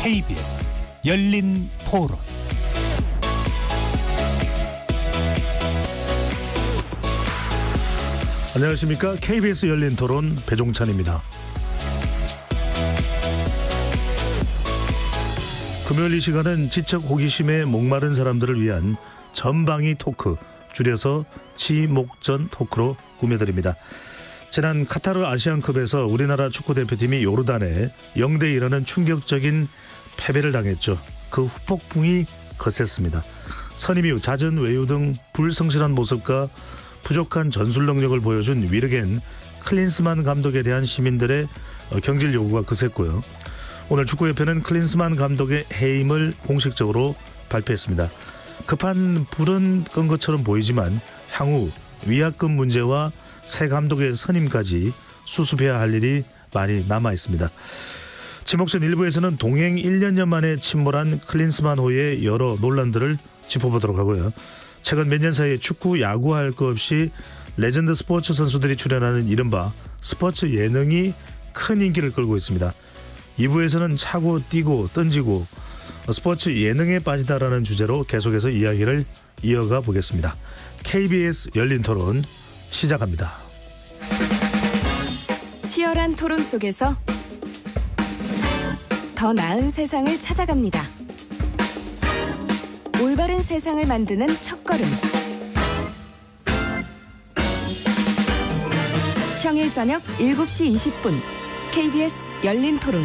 KBS 열린 토론. 안녕하십니까. KBS 열린 토론 배종찬입니다. 금요일 이 시간은 지적 호기심에 목마른 사람들을 위한 전방위 토크, 줄여서 지목전 토크로 꾸며드립니다. 지난 카타르 아시안컵에서 우리나라 축구대표팀이 요르단에 0대1라는 충격적인 패배를 당했죠. 그 후폭풍이 거셌습니다. 선임 이후 잦은 외유 등 불성실한 모습과 부족한 전술 능력을 보여준 위르겐 클린스만 감독에 대한 시민들의 경질 요구가 거셌고요. 오늘 축구협회는 클린스만 감독의 해임을 공식적으로 발표했습니다. 급한 불은 끈 것처럼 보이지만 향후 위약금 문제와 새 감독의 선임까지 수습해야 할 일이 많이 남아 있습니다. 지목전 1부에서는 동행 1년여 만에 침몰한 클린스만호의 여러 논란들을 짚어보도록 하고요. 최근 몇 년 사이에 축구, 야구 할 것 없이 레전드 스포츠 선수들이 출연하는 이른바 스포츠 예능이 큰 인기를 끌고 있습니다. 2부에서는 차고 뛰고 던지고 스포츠 예능에 빠지다라는 주제로 계속해서 이야기를 이어가 보겠습니다. KBS 열린 토론 시작합니다. 치열한 토론 속에서 더 나은 세상을 찾아갑니다. 올바른 세상을 만드는 첫걸음. 평일 저녁 7시 20분 KBS 열린 토론.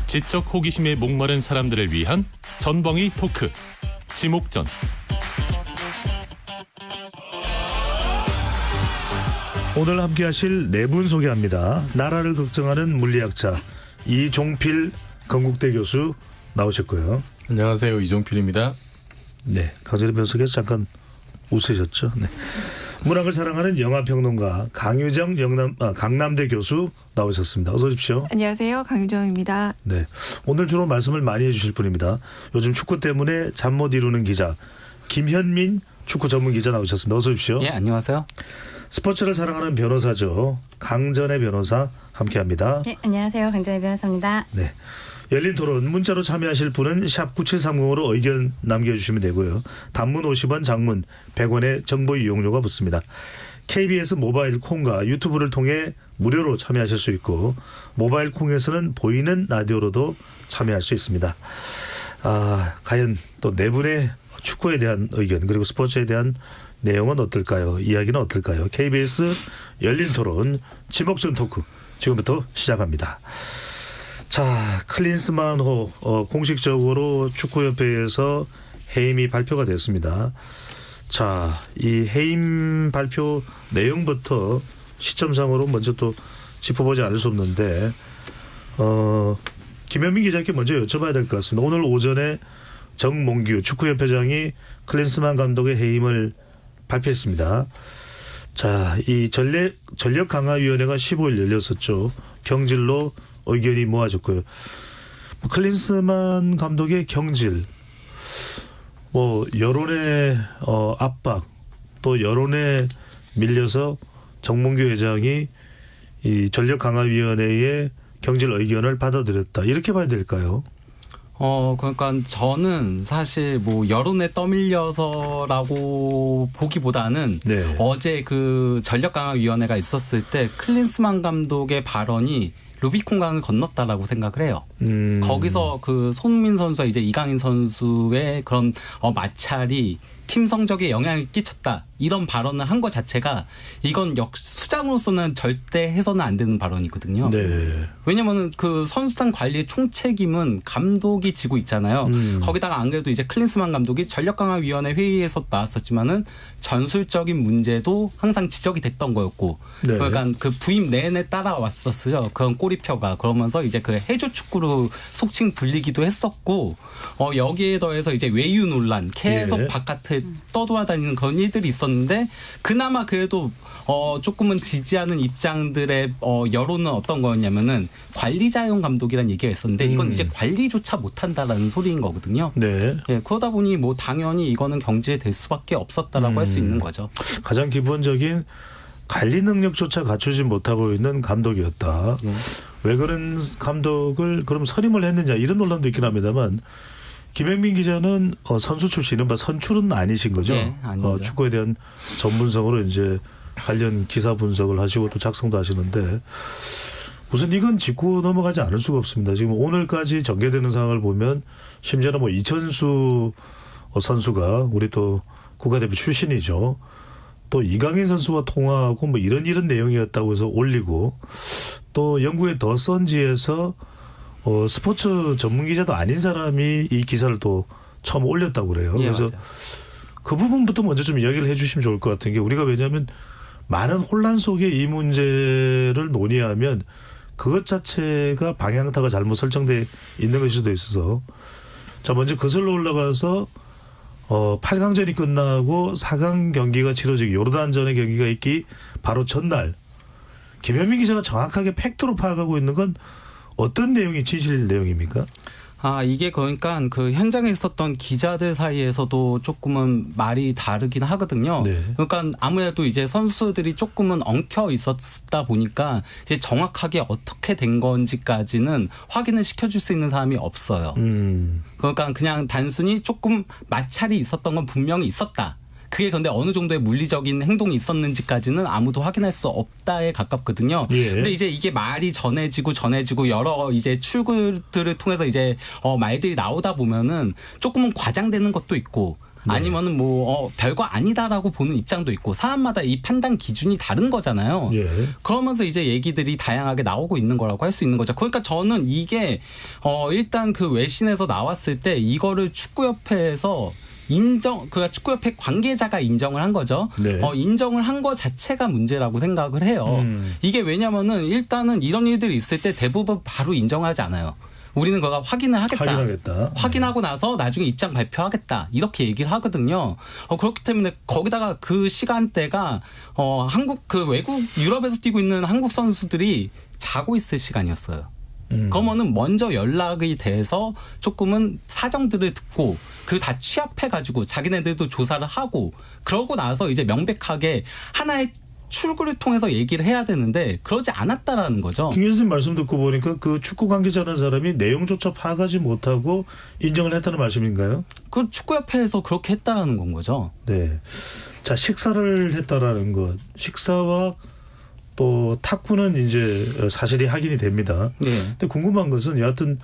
지적 호기심에 목마른 사람들을 위한 전방위 토크, 지목전. 오늘 함께 하실 네 분 소개합니다. 나라를 걱정하는 물리학자 이종필 건국대 교수 나오셨고요. 안녕하세요. 이종필입니다. 네, 강재림 변호사께서 잠깐 웃으셨죠. 네. 문학을 사랑하는 영화평론가 강유정 강남대 교수 나오셨습니다. 어서 오십시오. 안녕하세요. 강유정입니다. 네, 오늘 주로 말씀을 많이 해주실 분입니다. 요즘 축구 때문에 잠 못 이루는 기자 김현민 축구 전문 기자 나오셨습니다. 어서 오십시오. 예, 안녕하세요. 스포츠를 사랑하는 변호사죠. 강전의 변호사 함께합니다. 네, 안녕하세요. 강전의 변호사입니다. 네, 열린 토론 문자로 참여하실 분은 샵 9730으로 의견 남겨주시면 되고요. 단문 50원, 장문 100원의 정보 이용료가 붙습니다. KBS 모바일 콩과 유튜브를 통해 무료로 참여하실 수 있고 모바일 콩에서는 보이는 라디오로도 참여할 수 있습니다. 과연 또 네 분의 축구에 대한 의견 그리고 스포츠에 대한 내용은 어떨까요? 이야기는 어떨까요? KBS 열린 토론 지목전 토크 지금부터 시작합니다. 자, 클린스만호 공식적으로 축구협회에서 해임이 발표가 됐습니다. 자, 이 해임 발표 내용부터 시점상으로 먼저 또 짚어보지 않을 수 없는데 김현민 기자께 먼저 여쭤봐야 될 것 같습니다. 오늘 오전에 정몽규 축구협회장이 클린스만 감독의 해임을 발표했습니다. 자, 이 전력강화위원회가 15일 열렸었죠. 경질로 의견이 모아졌고요. 클린스만 감독의 경질, 여론의 압박, 또 여론에 밀려서 정몽규 회장이 이 전력강화위원회의 경질 의견을 받아들였다. 이렇게 봐야 될까요? 그러니까 저는 사실 뭐 여론에 떠밀려서라고 보기보다는 네. 어제 그 전력강화위원회가 있었을 때 클린스만 감독의 발언이 루비콘강을 건넜다라고 생각을 해요. 거기서 그 손흥민 선수와 이제 이강인 선수의 그런 마찰이 팀 성적에 영향을 끼쳤다. 이런 발언을 한 것 자체가 이건 수장으로서는 절대 해서는 안 되는 발언이거든요. 네. 왜냐면은 그 선수단 관리의 총책임은 감독이 지고 있잖아요. 거기다가 안 그래도 이제 클린스만 감독이 전력강화위원회 회의에서 나왔었지만은 전술적인 문제도 항상 지적이 됐던 거였고, 네. 그러니까 그 부임 내내 따라왔었어요. 그런 꼬리표가. 그러면서 이제 그 해조 축구로 속칭 불리기도 했었고, 여기에 더해서 이제 외유 논란 계속 예. 바깥에 떠돌아다니는 그런 일들이 있었는데. 있었는데 그나마 그래도 조금은 지지하는 입장들의 여론은 어떤 거였냐면은 관리자용 감독이라는 얘기가 있었는데 이건 이제 관리조차 못한다라는 소리인 거거든요. 네. 예, 그러다 보니 뭐 당연히 이거는 경지에 될 수밖에 없었다라고 할 수 있는 거죠. 가장 기본적인 관리 능력조차 갖추지 못하고 있는 감독이었다. 예. 왜 그런 감독을 그럼 선임을 했느냐 이런 논란도 있긴 합니다만 김영민 기자는 선수 출신은 선출은 아니신 거죠. 예, 아닙니다. 축구에 대한 전문성으로 이제 관련 기사 분석을 하시고 또 작성도 하시는데 우선 이건 짚고 넘어가지 않을 수가 없습니다. 지금 오늘까지 전개되는 상황을 보면 심지어는 뭐 이천수 선수가 우리 또 국가대표 출신이죠. 또 이강인 선수와 통화하고 뭐 이런 내용이었다고 해서 올리고 또 영국의 더 선지에서 스포츠 전문 기자도 아닌 사람이 이 기사를 또 처음 올렸다고 그래요. 예, 그래서 맞아요. 그 부분부터 먼저 좀 이야기를 해 주시면 좋을 것 같은 게 우리가 왜냐하면 많은 혼란 속에 이 문제를 논의하면 그것 자체가 방향타가 잘못 설정돼 있는 것일 수도 있어서 자 먼저 거슬러 올라가서 8강전이 끝나고 4강 경기가 치러지기 요르단전의 경기가 있기 바로 전날 김현민 기자가 정확하게 팩트로 파악하고 있는 건 어떤 내용이 진실 내용입니까? 이게 그러니까 그 현장에 있었던 기자들 사이에서도 조금은 말이 다르긴 하거든요. 네. 그러니까 아무래도 이제 선수들이 조금은 엉켜 있었다 보니까 이제 정확하게 어떻게 된 건지까지는 확인을 시켜줄 수 있는 사람이 없어요. 그러니까 그냥 단순히 조금 마찰이 있었던 건 분명히 있었다. 그게 근데 어느 정도의 물리적인 행동이 있었는지까지는 아무도 확인할 수 없다에 가깝거든요. 예. 근데 이제 이게 말이 전해지고 여러 이제 출구들을 통해서 이제 말들이 나오다 보면은 조금은 과장되는 것도 있고 아니면은 뭐 별거 아니다라고 보는 입장도 있고 사람마다 이 판단 기준이 다른 거잖아요. 예. 그러면서 이제 얘기들이 다양하게 나오고 있는 거라고 할 수 있는 거죠. 그러니까 저는 이게 일단 그 외신에서 나왔을 때 이거를 축구협회에서 그러니까 축구협회 관계자가 인정을 한 거죠. 네. 인정을 한 거 자체가 문제라고 생각을 해요. 이게 왜냐면은 일단은 이런 일들이 있을 때 대부분 바로 인정하지 않아요. 우리는 그거 확인을 하겠다. 확인하겠다. 확인하고 나서 나중에 입장 발표하겠다. 이렇게 얘기를 하거든요. 그렇기 때문에 거기다가 그 시간대가 외국 유럽에서 뛰고 있는 한국 선수들이 자고 있을 시간이었어요. 그러면은 먼저 연락이 돼서 조금은 사정들을 듣고 그 다 취합해가지고 자기네들도 조사를 하고 그러고 나서 이제 명백하게 하나의 출구를 통해서 얘기를 해야 되는데 그러지 않았다라는 거죠. 김 교수님 말씀 듣고 보니까 그 축구 관계자라는 사람이 내용조차 파악하지 못하고 인정을 했다는 말씀인가요? 그 축구협회에서 그렇게 했다라는 건 거죠. 네. 자 식사를 했다라는 것. 식사와 또 탁구는 이제 사실이 확인이 됩니다. 네. 근데 궁금한 것은 여하튼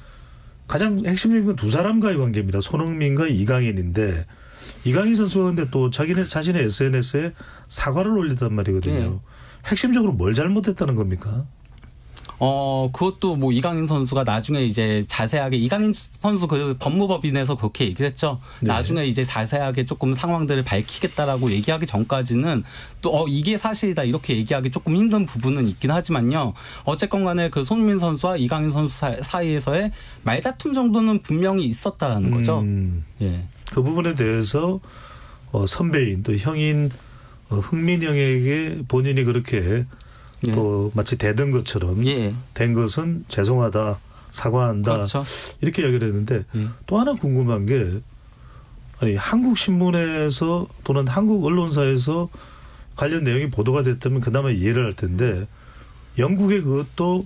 가장 핵심적인 건 두 사람과의 관계입니다. 손흥민과 이강인인데 이강인 선수가 근데 또 자신의 SNS에 사과를 올렸단 말이거든요. 네. 핵심적으로 뭘 잘못했다는 겁니까? 그것도 뭐 이강인 선수가 나중에 이제 자세하게 이강인 선수 그 법무법인에서 그렇게 얘기를 했죠. 네. 나중에 이제 자세하게 조금 상황들을 밝히겠다라고 얘기하기 전까지는 또 이게 사실이다 이렇게 얘기하기 조금 힘든 부분은 있긴 하지만요. 어쨌건 간에 그 손흥민 선수와 이강인 선수 사이에서의 말다툼 정도는 분명히 있었다라는 거죠. 예. 그 부분에 대해서 선배인 또 형인 흥민 형에게 본인이 그렇게 예. 또 마치 대든 것처럼 예. 된 것은 죄송하다 사과한다 그렇죠. 이렇게 이야기를 했는데 예. 또 하나 궁금한 게 아니 한국 신문에서 또는 한국 언론사에서 관련 내용이 보도가 됐다면 그나마 이해를 할 텐데 영국의 그것도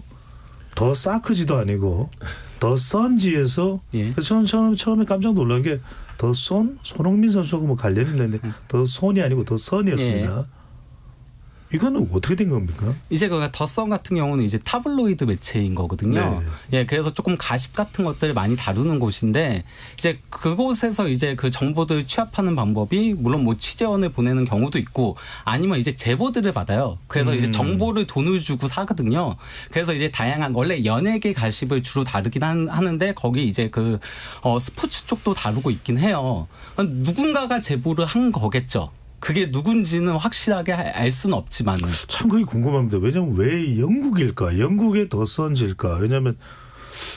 더 사크지도 아니고 더 선지에서 예. 그래서 저는 처음에 깜짝 놀란 게 더 손흥민 선수하고 뭐 관련이 있는데 더 손이 아니고 더 선이었습니다. 이거는 어떻게 된 겁니까? 이제 그 더선 같은 경우는 이제 타블로이드 매체인 거거든요. 네. 예, 그래서 조금 가십 같은 것들을 많이 다루는 곳인데 이제 그곳에서 이제 그 정보들을 취합하는 방법이 물론 뭐 취재원을 보내는 경우도 있고 아니면 이제 제보들을 받아요. 그래서 이제 정보를 돈을 주고 사거든요. 그래서 이제 다양한 원래 연예계 가십을 주로 다루긴 하는데 거기 이제 그 스포츠 쪽도 다루고 있긴 해요. 누군가가 제보를 한 거겠죠. 그게 누군지는 확실하게 알 수는 없지만 참 그게 궁금합니다. 왜냐하면 왜 영국일까? 영국의 더 선지일까? 왜냐하면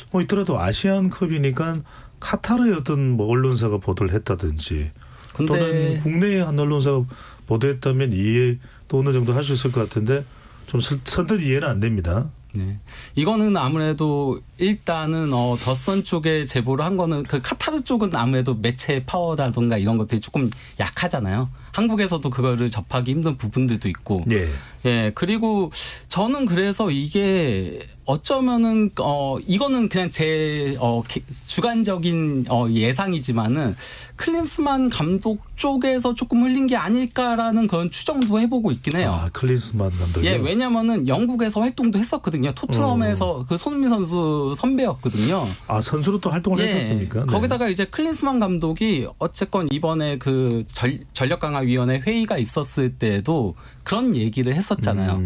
뭐 있더라도 아시안컵이니까 카타르의 어떤 뭐 언론사가 보도를 했다든지 근데 또는 국내의 한 언론사가 보도했다면 이해 또 어느 정도 할 수 있을 것 같은데 좀 선뜻 이해는 안 됩니다. 네. 이거는 아무래도 일단은 더선 쪽에 제보를 한 거는 그 카타르 쪽은 아무래도 매체 파워라든가 이런 것들이 조금 약하잖아요. 한국에서도 그거를 접하기 힘든 부분들도 있고. 예. 예. 그리고 저는 그래서 이게 어쩌면은 이거는 그냥 제 주관적인 예상이지만은 클린스만 감독 쪽에서 조금 흘린 게 아닐까라는 그런 추정도 해보고 있긴 해요. 아, 클린스만 감독이. 예, 왜냐면은 영국에서 활동도 했었거든요. 토트넘에서 그 손흥민 선수 선배였거든요. 아, 선수로 또 활동을 했었습니까? 네. 거기다가 이제 클린스만 감독이 어쨌건 이번에 그 전력강화위원회 회의가 있었을 때도 그런 얘기를 했었잖아요.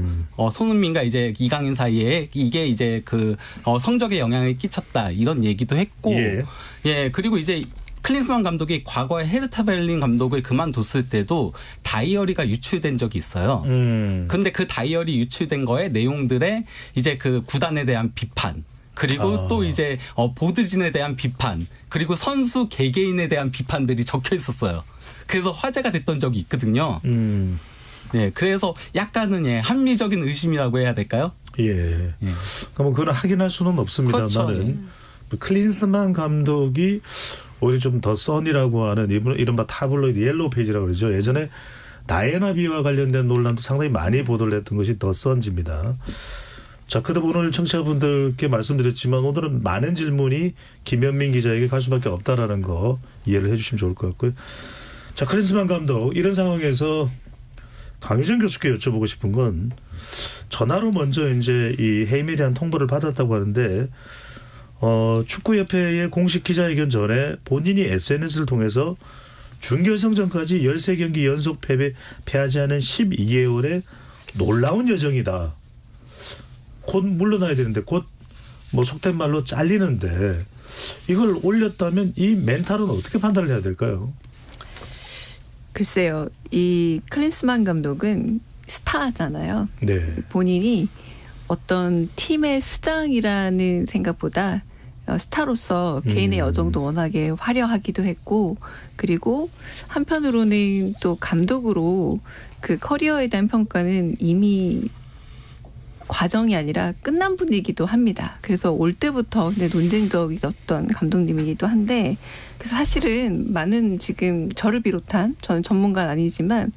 손흥민과 이제 이강인 사이에 이게 이제 그 성적에 영향을 끼쳤다 이런 얘기도 했고, 예, 그리고 이제 클린스만 감독이 과거에 헤르타 베를린 감독을 그만뒀을 때도 다이어리가 유출된 적이 있어요. 근데 그 다이어리 유출된 거에 내용들에 이제 그 구단에 대한 비판, 그리고 또 이제 보드진에 대한 비판, 그리고 선수 개개인에 대한 비판들이 적혀 있었어요. 그래서 화제가 됐던 적이 있거든요. 예, 그래서 약간은 합리적인 의심이라고 해야 될까요? 예. 그럼 그건 확인할 수는 없습니다만은 그렇죠. 클린스만 감독이 오히려 좀 더 선이라고 하는 이른바 타블로이드 옐로우 페이지라고 그러죠. 예전에 다이애나비와 관련된 논란도 상당히 많이 보도를 했던 것이 더 선지입니다. 자, 그다 오늘 청취자분들께 말씀드렸지만 오늘은 많은 질문이 김현민 기자에게 갈 수밖에 없다라는 거 이해를 해 주시면 좋을 것 같고요. 자, 클린스만 감독 이런 상황에서 강희정 교수께 여쭤보고 싶은 건 전화로 먼저 이제 이 해임에 대한 통보를 받았다고 하는데 축구협회의 공식 기자회견 전에 본인이 SNS를 통해서 준결승전까지 13경기 연속 패하지 않은 12개월의 놀라운 여정이다. 곧 물러나야 되는데 곧 뭐 속된 말로 잘리는데 이걸 올렸다면 이 멘탈은 어떻게 판단을 해야 될까요? 글쎄요. 이 클린스만 감독은 스타잖아요. 네. 본인이 어떤 팀의 수장이라는 생각보다 스타로서 개인의 여정도 워낙에 화려하기도 했고, 그리고 한편으로는 또 감독으로 그 커리어에 대한 평가는 이미 과정이 아니라 끝난 분이기도 합니다. 그래서 올 때부터 근데 논쟁적이었던 감독님이기도 한데, 그래서 사실은 많은 지금 저를 비롯한, 저는 전문가는 아니지만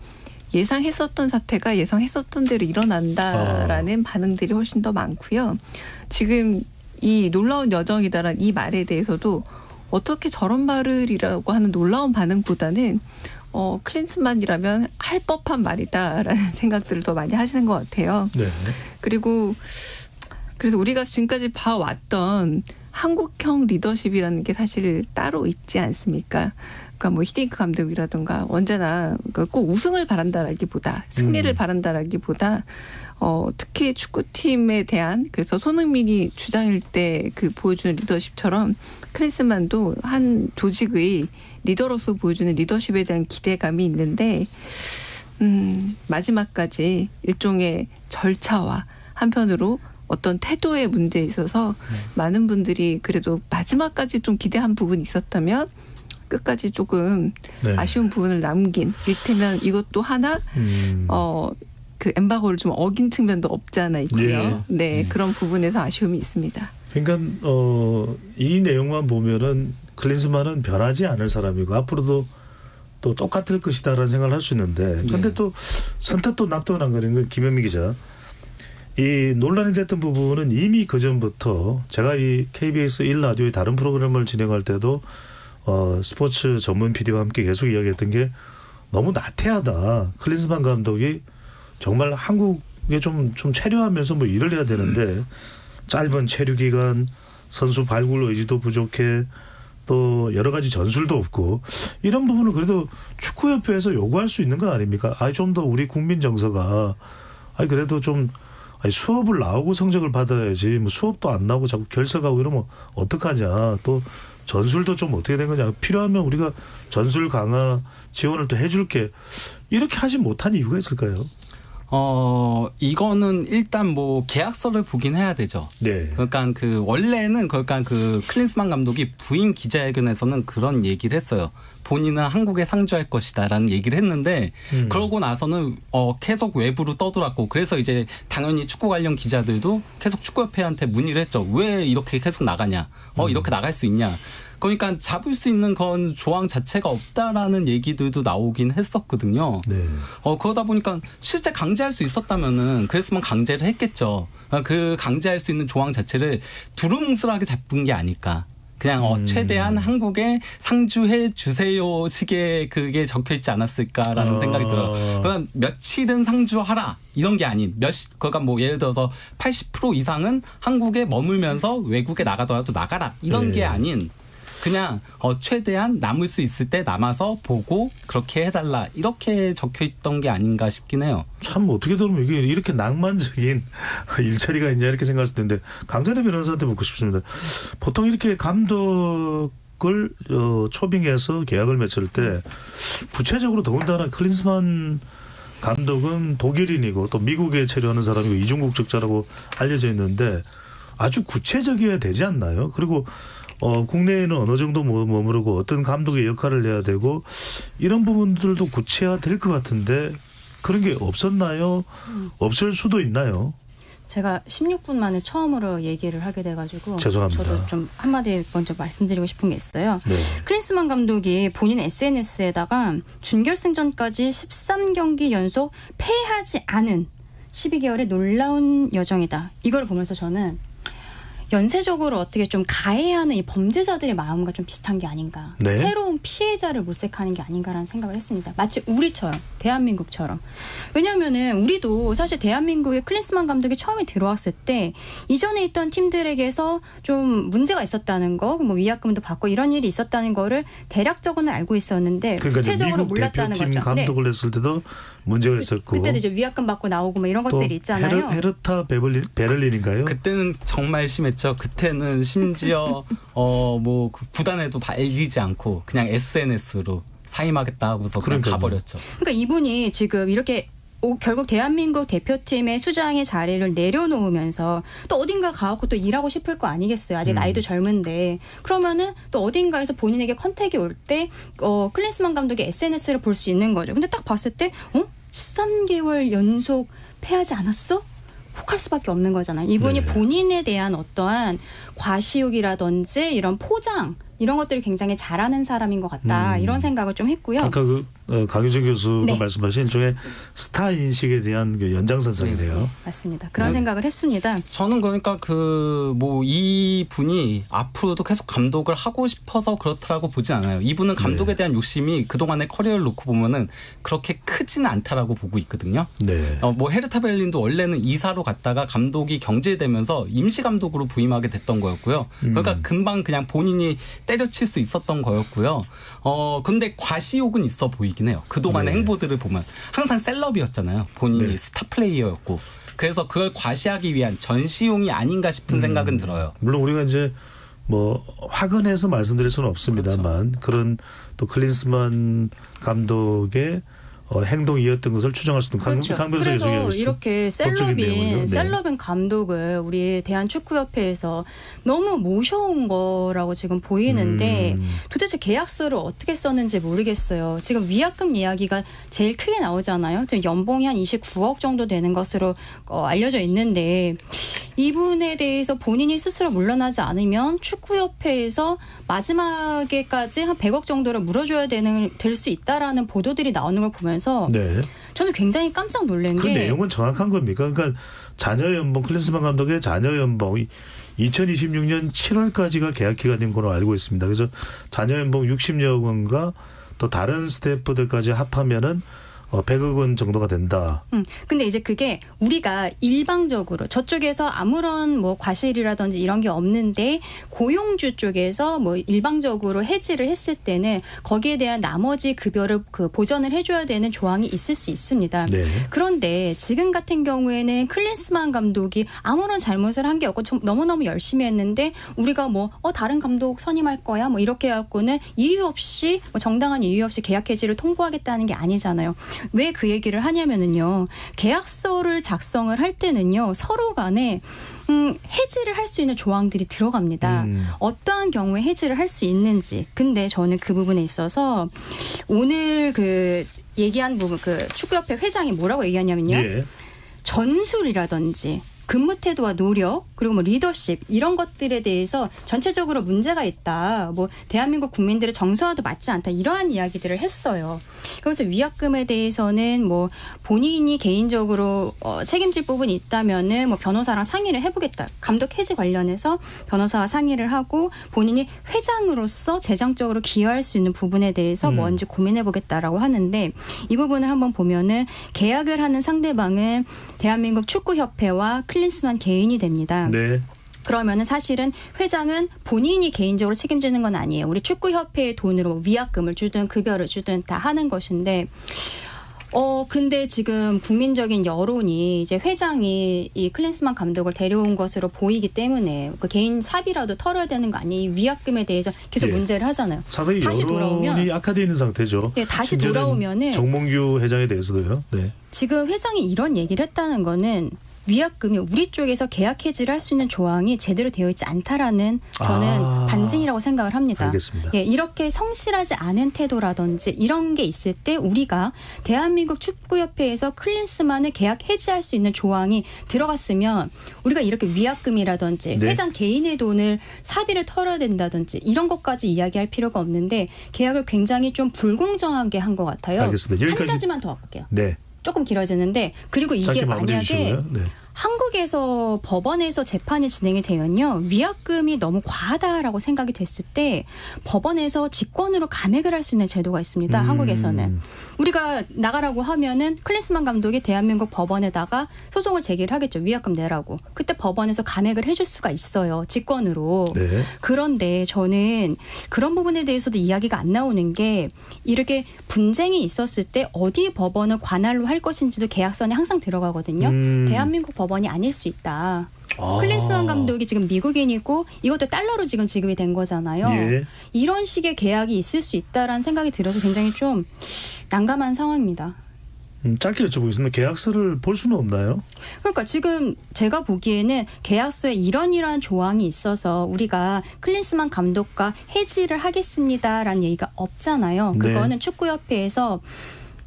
예상했었던 사태가 예상했었던 대로 일어난다라는 반응들이 훨씬 더 많고요. 지금 이 놀라운 여정이다라는 이 말에 대해서도 어떻게 저런 말을이라고 하는 놀라운 반응보다는 클린스만이라면 할 법한 말이다라는 생각들을 더 많이 하시는 것 같아요. 네. 그리고 그래서 우리가 지금까지 봐왔던 한국형 리더십이라는 게 사실 따로 있지 않습니까? 그러니까 뭐 히딩크 감독이라든가 언제나 꼭 우승을 바란다라기보다 승리를 바란다라기보다 특히 축구팀에 대한, 그래서 손흥민이 주장일 때 그 보여주는 리더십처럼 클린스만도 한 조직의 리더로서 보여주는 리더십에 대한 기대감이 있는데 마지막까지 일종의 절차와 한편으로 어떤 태도의 문제에 있어서 많은 분들이 그래도 마지막까지 좀 기대한 부분이 있었다면 끝까지 조금 아쉬운 부분을 남긴, 이를테면 이것도 하나 그 엠바고를 좀 어긴 측면도 없지 않아 있고요. 네, 그런 부분에서 아쉬움이 있습니다. 그러니까 이 내용만 보면은 클린스만은 변하지 않을 사람이고 앞으로도 또 똑같을 것이다라는 생각을 할 수 있는데, 근데 또 선뜻 또 납득을 안 가는 건 김현미 기자. 이 논란이 됐던 부분은 이미 그 전부터 제가 이 KBS 1라디오의 다른 프로그램을 진행할 때도 스포츠 전문 PD와 함께 계속 이야기했던 게 너무 나태하다. 클린스만 감독이 정말 한국에 좀 체류하면서 뭐 일을 해야 되는데 짧은 체류 기간, 선수 발굴 의지도 부족해, 또 여러 가지 전술도 없고, 이런 부분을 그래도 축구협회에서 요구할 수 있는 거 아닙니까? 좀 더 우리 국민 정서가 그래도 좀 수업을 나오고 성적을 받아야지, 뭐 수업도 안 나오고 자꾸 결석하고 이러면 어떡하냐. 또 전술도 좀 어떻게 된 거냐. 필요하면 우리가 전술 강화 지원을 또 해줄게. 이렇게 하지 못한 이유가 있을까요? 이거는 일단 뭐 계약서를 보긴 해야 되죠. 네. 그러니까 원래는 클린스만 감독이 부임 기자회견에서는 그런 얘기를 했어요. 본인은 한국에 상주할 것이다라는 얘기를 했는데 그러고 나서는 계속 외부로 떠돌았고 그래서 이제 당연히 축구 관련 기자들도 계속 축구협회한테 문의를 했죠. 왜 이렇게 계속 나가냐? 이렇게 나갈 수 있냐? 그러니까 잡을 수 있는 건 조항 자체가 없다라는 얘기들도 나오긴 했었거든요. 네. 그러다 보니까 실제 강제할 수 있었다면은 그랬으면 강제를 했겠죠. 그 강제할 수 있는 조항 자체를 두루뭉술하게 잡은 게 아닐까. 그냥 최대한 한국에 상주해 주세요 식의 그게 적혀 있지 않았을까라는 생각이 들어요. 그러니까 며칠은 상주하라 이런 게 아닌 그러니까 뭐 예를 들어서 80% 이상은 한국에 머물면서 외국에 나가더라도 나가라 이런 게 아닌 그냥 최대한 남을 수 있을 때 남아서 보고 그렇게 해달라 이렇게 적혀있던 게 아닌가 싶긴 해요. 참 어떻게 들으면 이게 이렇게 낭만적인 일처리가 있냐 이렇게 생각할 수 있는데 강선혜 변호사한테 묻고 싶습니다. 보통 이렇게 감독을 초빙해서 계약을 맺을 때 구체적으로 더군다나 클린스만 감독은 독일인이고 또 미국에 체류하는 사람이고 이중국적자라고 알려져 있는데 아주 구체적이어야 되지 않나요? 그리고 국내에는 어느 정도 머무르고 어떤 감독의 역할을 해야 되고 이런 부분들도 구체화될 것 같은데 그런 게 없었나요? 없을 수도 있나요? 제가 16분 만에 처음으로 얘기를 하게 돼가지고 죄송합니다. 저도 좀 한마디 먼저 말씀드리고 싶은 게 있어요. 네. 클린스만 감독이 본인 SNS에다가 준결승전까지 13경기 연속 패하지 않은 12개월의 놀라운 여정이다. 이걸 보면서 저는 연쇄적으로 어떻게 좀 가해하는 이 범죄자들의 마음과 좀 비슷한 게 아닌가. 네. 새로운 피해자를 몰색하는 게 아닌가라는 생각을 했습니다. 마치 우리처럼, 대한민국처럼. 왜냐하면은 우리도 사실 대한민국에 클린스만 감독이 처음에 들어왔을 때 이전에 있던 팀들에게서 좀 문제가 있었다는 거, 뭐 위약금도 받고 이런 일이 있었다는 거를 대략적으로는 알고 있었는데 그러니까 구체적으로 미국 몰랐다는 대표팀 거죠. 감독을 했을 때도 문제가 있었고 그때도 이제 위약금 받고 나오고 뭐 이런 것들이 있잖아요. 헤르타 베를린인가요? 그때는 정말 심했죠. 그때는 심지어 뭐 구단에도 알리지 않고 그냥 SNS로 사임하겠다 하고서 그냥 가버렸죠. 그러니까 이분이 지금 이렇게 결국 대한민국 대표팀의 수장의 자리를 내려놓으면서 또 어딘가 가고 또 일하고 싶을 거 아니겠어요. 아직 나이도 젊은데. 그러면은 또 어딘가에서 본인에게 컨택이 올 때 클린스만 감독의 SNS를 볼 수 있는 거죠. 근데 딱 봤을 때 13개월 연속 패하지 않았어? 혹할 수밖에 없는 거잖아요. 이분이 본인에 대한 어떠한 과시욕이라든지 이런 포장 이런 것들을 굉장히 잘하는 사람인 것 같다. 이런 생각을 좀 했고요. 아까 강유정 교수가 네. 말씀하신 일종의 스타 인식에 대한 연장선상이네요. 맞습니다. 그런 생각을 했습니다. 저는 그러니까 이 분이 앞으로도 계속 감독을 하고 싶어서 그렇다라고 보진 않아요. 이분은 감독에 대한 욕심이 그동안의 커리어를 놓고 보면은 그렇게 크지는 않다라고 보고 있거든요. 네. 뭐 헤르타 베를린도 원래는 이사로 갔다가 감독이 경질되면서 임시 감독으로 부임하게 됐던 거였고요. 그러니까 금방 그냥 본인이 때려칠 수 있었던 거였고요. 근데 과시욕은 있어 보이긴 해요. 그동안의 행보들을 보면 항상 셀럽이었잖아요. 본인이 스타 플레이어였고. 그래서 그걸 과시하기 위한 전시용이 아닌가 싶은 생각은 들어요. 물론 우리가 이제 뭐 확언해서 말씀드릴 수는 없습니다만 그런 또 클린스만 감독의 행동이었던 것을 추정할 수 있는 그렇죠. 강 변호사 그래서 계속해주시죠. 이렇게 셀럽인 감독을 우리 대한축구협회에서 너무 모셔온 거라고 지금 보이는데 도대체 계약서를 어떻게 썼는지 모르겠어요. 지금 위약금 이야기가 제일 크게 나오잖아요. 지금 연봉이 한 29억 정도 되는 것으로 알려져 있는데 이분에 대해서 본인이 스스로 물러나지 않으면 축구협회에서 마지막에까지 한 100억 정도를 물어줘야 될 수 있다라는 보도들이 나오는 걸 보면서 저는 굉장히 깜짝 놀란 그 게 내용은 정확한 겁니까? 그러니까 자녀 연봉 클린스만 감독의 자녀 연봉 2026년 7월까지가 계약 기간인 걸로 알고 있습니다. 그래서 자녀 연봉 60여 원과 또 다른 스태프들까지 합하면은 100억 원 정도가 된다. 근데 이제 그게 우리가 일방적으로 저쪽에서 아무런 뭐 과실이라든지 이런 게 없는데 고용주 쪽에서 뭐 일방적으로 해지를 했을 때는 거기에 대한 나머지 급여를 보전을 해줘야 되는 조항이 있을 수 있습니다. 네. 그런데 지금 같은 경우에는 클린스만 감독이 아무런 잘못을 한 게 없고 너무너무 열심히 했는데 우리가 뭐 다른 감독 선임할 거야 뭐 이렇게 해갖고는 이유 없이 뭐 정당한 이유 없이 계약 해지를 통보하겠다는 게 아니잖아요. 왜 그 얘기를 하냐면은요. 계약서를 작성을 할 때는요. 서로 간에 해지를 할 수 있는 조항들이 들어갑니다. 어떠한 경우에 해지를 할 수 있는지. 근데 저는 그 부분에 있어서 오늘 그 얘기한 부분, 그 축구협회 회장이 뭐라고 얘기하냐면요. 예. 전술이라든지 근무 태도와 노력 그리고 뭐 리더십 이런 것들에 대해서 전체적으로 문제가 있다. 뭐 대한민국 국민들의 정서와도 맞지 않다. 이러한 이야기들을 했어요. 그래서 위약금에 대해서는 뭐 본인이 개인적으로 책임질 부분이 있다면은 뭐 변호사랑 상의를 해보겠다. 감독 해지 관련해서 변호사와 상의를 하고 본인이 회장으로서 재정적으로 기여할 수 있는 부분에 대해서 뭔지 고민해보겠다라고 하는데 이 부분을 한번 보면은 계약을 하는 상대방은 대한민국 축구협회와 클린스만 개인이 됩니다. 네. 그러면은 사실은 회장은 본인이 개인적으로 책임지는 건 아니에요. 우리 축구협회의 돈으로 위약금을 주든 급여를 주든 다 하는 것인데 근데 지금 국민적인 여론이 이제 회장이 이 클린스만 감독을 데려온 것으로 보이기 때문에 그 개인 사비라도 털어야 되는 거 아니에요? 이 위약금에 대해서 계속 예. 문제를 하잖아요. 상당히 다시 여론이 돌아오면 악화되어 있는 상태죠. 예, 다시 심지어는 돌아오면은 정몽규 회장에 대해서도요. 네. 지금 회장이 이런 얘기를 했다는 거는 위약금이 우리 쪽에서 계약 해지를 할 수 있는 조항이 제대로 되어 있지 않다라는 저는 반증이라고 생각을 합니다. 알겠습니다. 예, 이렇게 성실하지 않은 태도라든지 이런 게 있을 때 우리가 대한민국 축구협회에서 클린스만을 계약 해지할 수 있는 조항이 들어갔으면 우리가 이렇게 위약금이라든지 네. 회장 개인의 돈을 사비를 털어야 된다든지 이런 것까지 이야기할 필요가 없는데 계약을 굉장히 좀 불공정하게 한 것 같아요. 알겠습니다. 한 여기까지. 가지만 더 할게요. 네. 조금 길어지는데 그리고 이게 짧게 마무리해 만약에 주시고요. 네. 한국에서 법원에서 재판이 진행이 되면요. 위약금이 너무 과하다라고 생각이 됐을 때 법원에서 직권으로 감액을 할 수 있는 제도가 있습니다. 한국에서는. 우리가 나가라고 하면은 클린스만 감독이 대한민국 법원에다가 소송을 제기를 하겠죠. 위약금 내라고. 그때 법원에서 감액을 해줄 수가 있어요. 직권으로. 네. 그런데 저는 그런 부분에 대해서도 이야기가 안 나오는 게 이렇게 분쟁이 있었을 때 어디 법원을 관할로 할 것인지도 계약서에 항상 들어가거든요. 대한민국 법원이 아닐 수 있다. 클린스만 감독이 지금 미국인이고 이것도 달러로 지금 지급이 된 거잖아요. 예. 이런 식의 계약이 있을 수 있다라는 생각이 들어서 굉장히 좀 난감한 상황입니다. 짧게 여쭤보겠습니다. 계약서를 볼 수는 없나요? 그러니까 지금 제가 보기에는 계약서에 이러한 조항이 있어서 우리가 클린스만 감독과 해지를 하겠습니다라는 얘기가 없잖아요. 네. 그거는 축구협회에서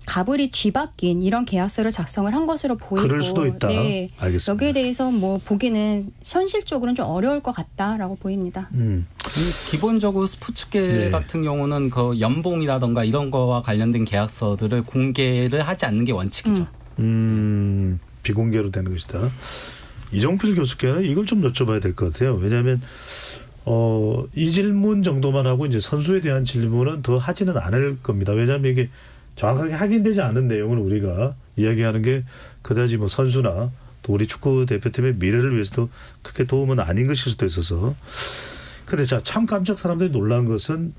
가불이 뒤바뀐 이런 계약서를 작성을 한 것으로 보이고 그럴 수도 있다. 네, 알겠습니다. 여기에 대해서 뭐 보기는 현실적으로는 좀 어려울 것 같다라고 보입니다. 기본적으로 스포츠계 네. 같은 경우는 그 연봉이라던가 이런 거와 관련된 계약서들을 공개를 하지 않는 게 원칙이죠. 비공개로 되는 것이다. 이종필 교수께 이걸 좀 여쭤봐야 될 것 같아요. 왜냐하면 이 질문 정도만 하고 이제 선수에 대한 질문은 더 하지는 않을 겁니다. 왜냐하면 이게 정확하게 확인되지 않은 내용을 우리가 이야기하는 게 그다지 뭐 선수나 또 우리 축구 대표팀의 미래를 위해서도 크게 도움은 아닌 것일 수도 있어서. 그런데 참 깜짝 사람들이 놀란 것은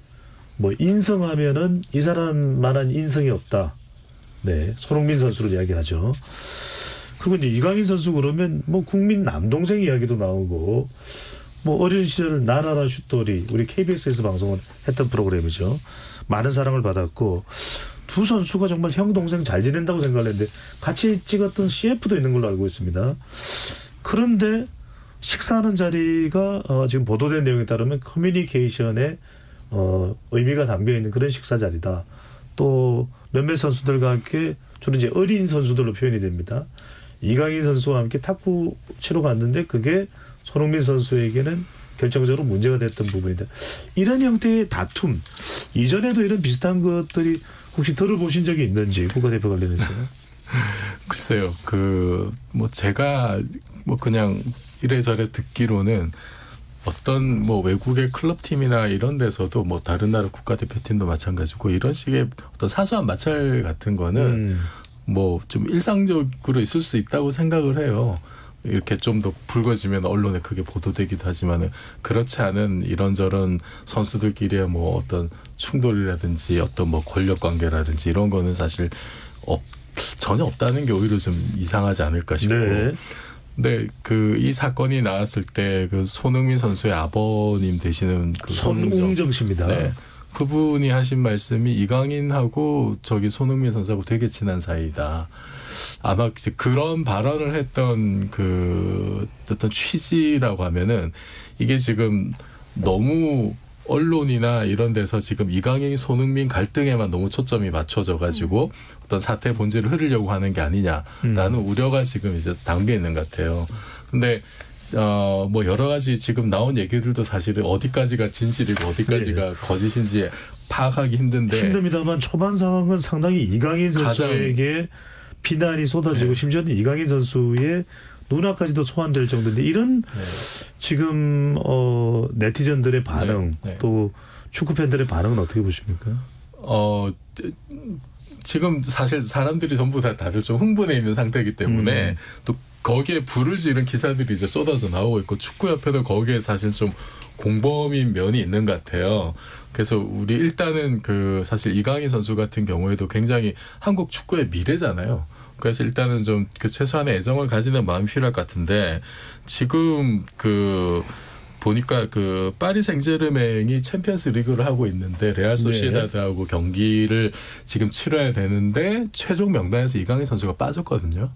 뭐 인성하면은 이 사람만한 인성이 없다. 네, 손흥민 선수를 이야기하죠. 그리고 이제 이강인 선수 그러면 뭐 국민 남동생 이야기도 나오고 뭐 어린 시절 나라라 슛돌이 우리 KBS에서 방송을 했던 프로그램이죠. 많은 사랑을 받았고 두 선수가 정말 형 동생 잘 지낸다고 생각을 했는데 같이 찍었던 CF도 있는 걸로 알고 있습니다. 그런데 식사하는 자리가 지금 보도된 내용에 따르면 커뮤니케이션에 의미가 담겨 있는 그런 식사 자리다. 또 몇몇 선수들과 함께 주로 이제 어린 선수들로 표현이 됩니다. 이강인 선수와 함께 탁구 치러 갔는데 그게 손흥민 선수에게는 결정적으로 문제가 됐던 부분이다. 이런 형태의 다툼 이전에도 이런 비슷한 것들이 혹시 들어보신 적이 있는지 국가대표 관련해서요? 글쎄요. 뭐 제가 뭐 그냥 이래저래 듣기로는 어떤 뭐 외국의 클럽팀이나 이런 데서도 뭐 다른 나라 국가대표팀도 마찬가지고 이런 식의 어떤 사소한 마찰 같은 거는 뭐 좀 일상적으로 있을 수 있다고 생각을 해요. 이렇게 좀 더 불거지면 언론에 크게 보도되기도 하지만은 그렇지 않은 이런저런 선수들끼리의 뭐 어떤 충돌이라든지 어떤 뭐 권력 관계라든지 이런 거는 사실 전혀 없다는 게 오히려 좀 이상하지 않을까 싶고. 네. 근데 이 사건이 나왔을 때 그 손흥민 선수의 아버님 되시는 그 손웅정 씨입니다. 네. 그분이 하신 말씀이 이강인하고 저기 손흥민 선수하고 되게 친한 사이다. 아마 이제 그런 발언을 했던 그 어떤 취지라고 하면은 이게 지금 너무 언론이나 이런 데서 지금 이강인, 손흥민 갈등에만 너무 초점이 맞춰져 가지고 어떤 사태 본질을 흐르려고 하는 게 아니냐라는 우려가 지금 이제 담겨 있는 것 같아요. 근데 뭐 여러 가지 지금 나온 얘기들도 사실은 어디까지가 진실이고 어디까지가 네. 거짓인지 파악하기 힘듭니다만 초반 상황은 상당히 이강인 선수에게 비난이 쏟아지고 심지어는 이강인 선수의 누나까지도 소환될 정도인데 이런 지금 네티즌들의 반응 또 축구 팬들의 반응은 어떻게 보십니까? 지금 사실 사람들이 전부 다들 좀 흥분해 있는 상태이기 때문에 또 거기에 불을 지른 기사들이 이제 쏟아져 나오고 있고 축구협회도 거기에 사실 좀 공범인 면이 있는 것 같아요. 그래서 우리 일단은 그 사실 이강인 선수 같은 경우에도 굉장히 한국 축구의 미래잖아요. 그래서 일단은 좀 그 최소한의 애정을 가지는 마음이 필요할 것 같은데 지금 그 보니까 그 파리 생제르맹이 챔피언스 리그를 하고 있는데 레알 소시에다드하고 경기를 지금 치러야 되는데 최종 명단에서 이강인 선수가 빠졌거든요.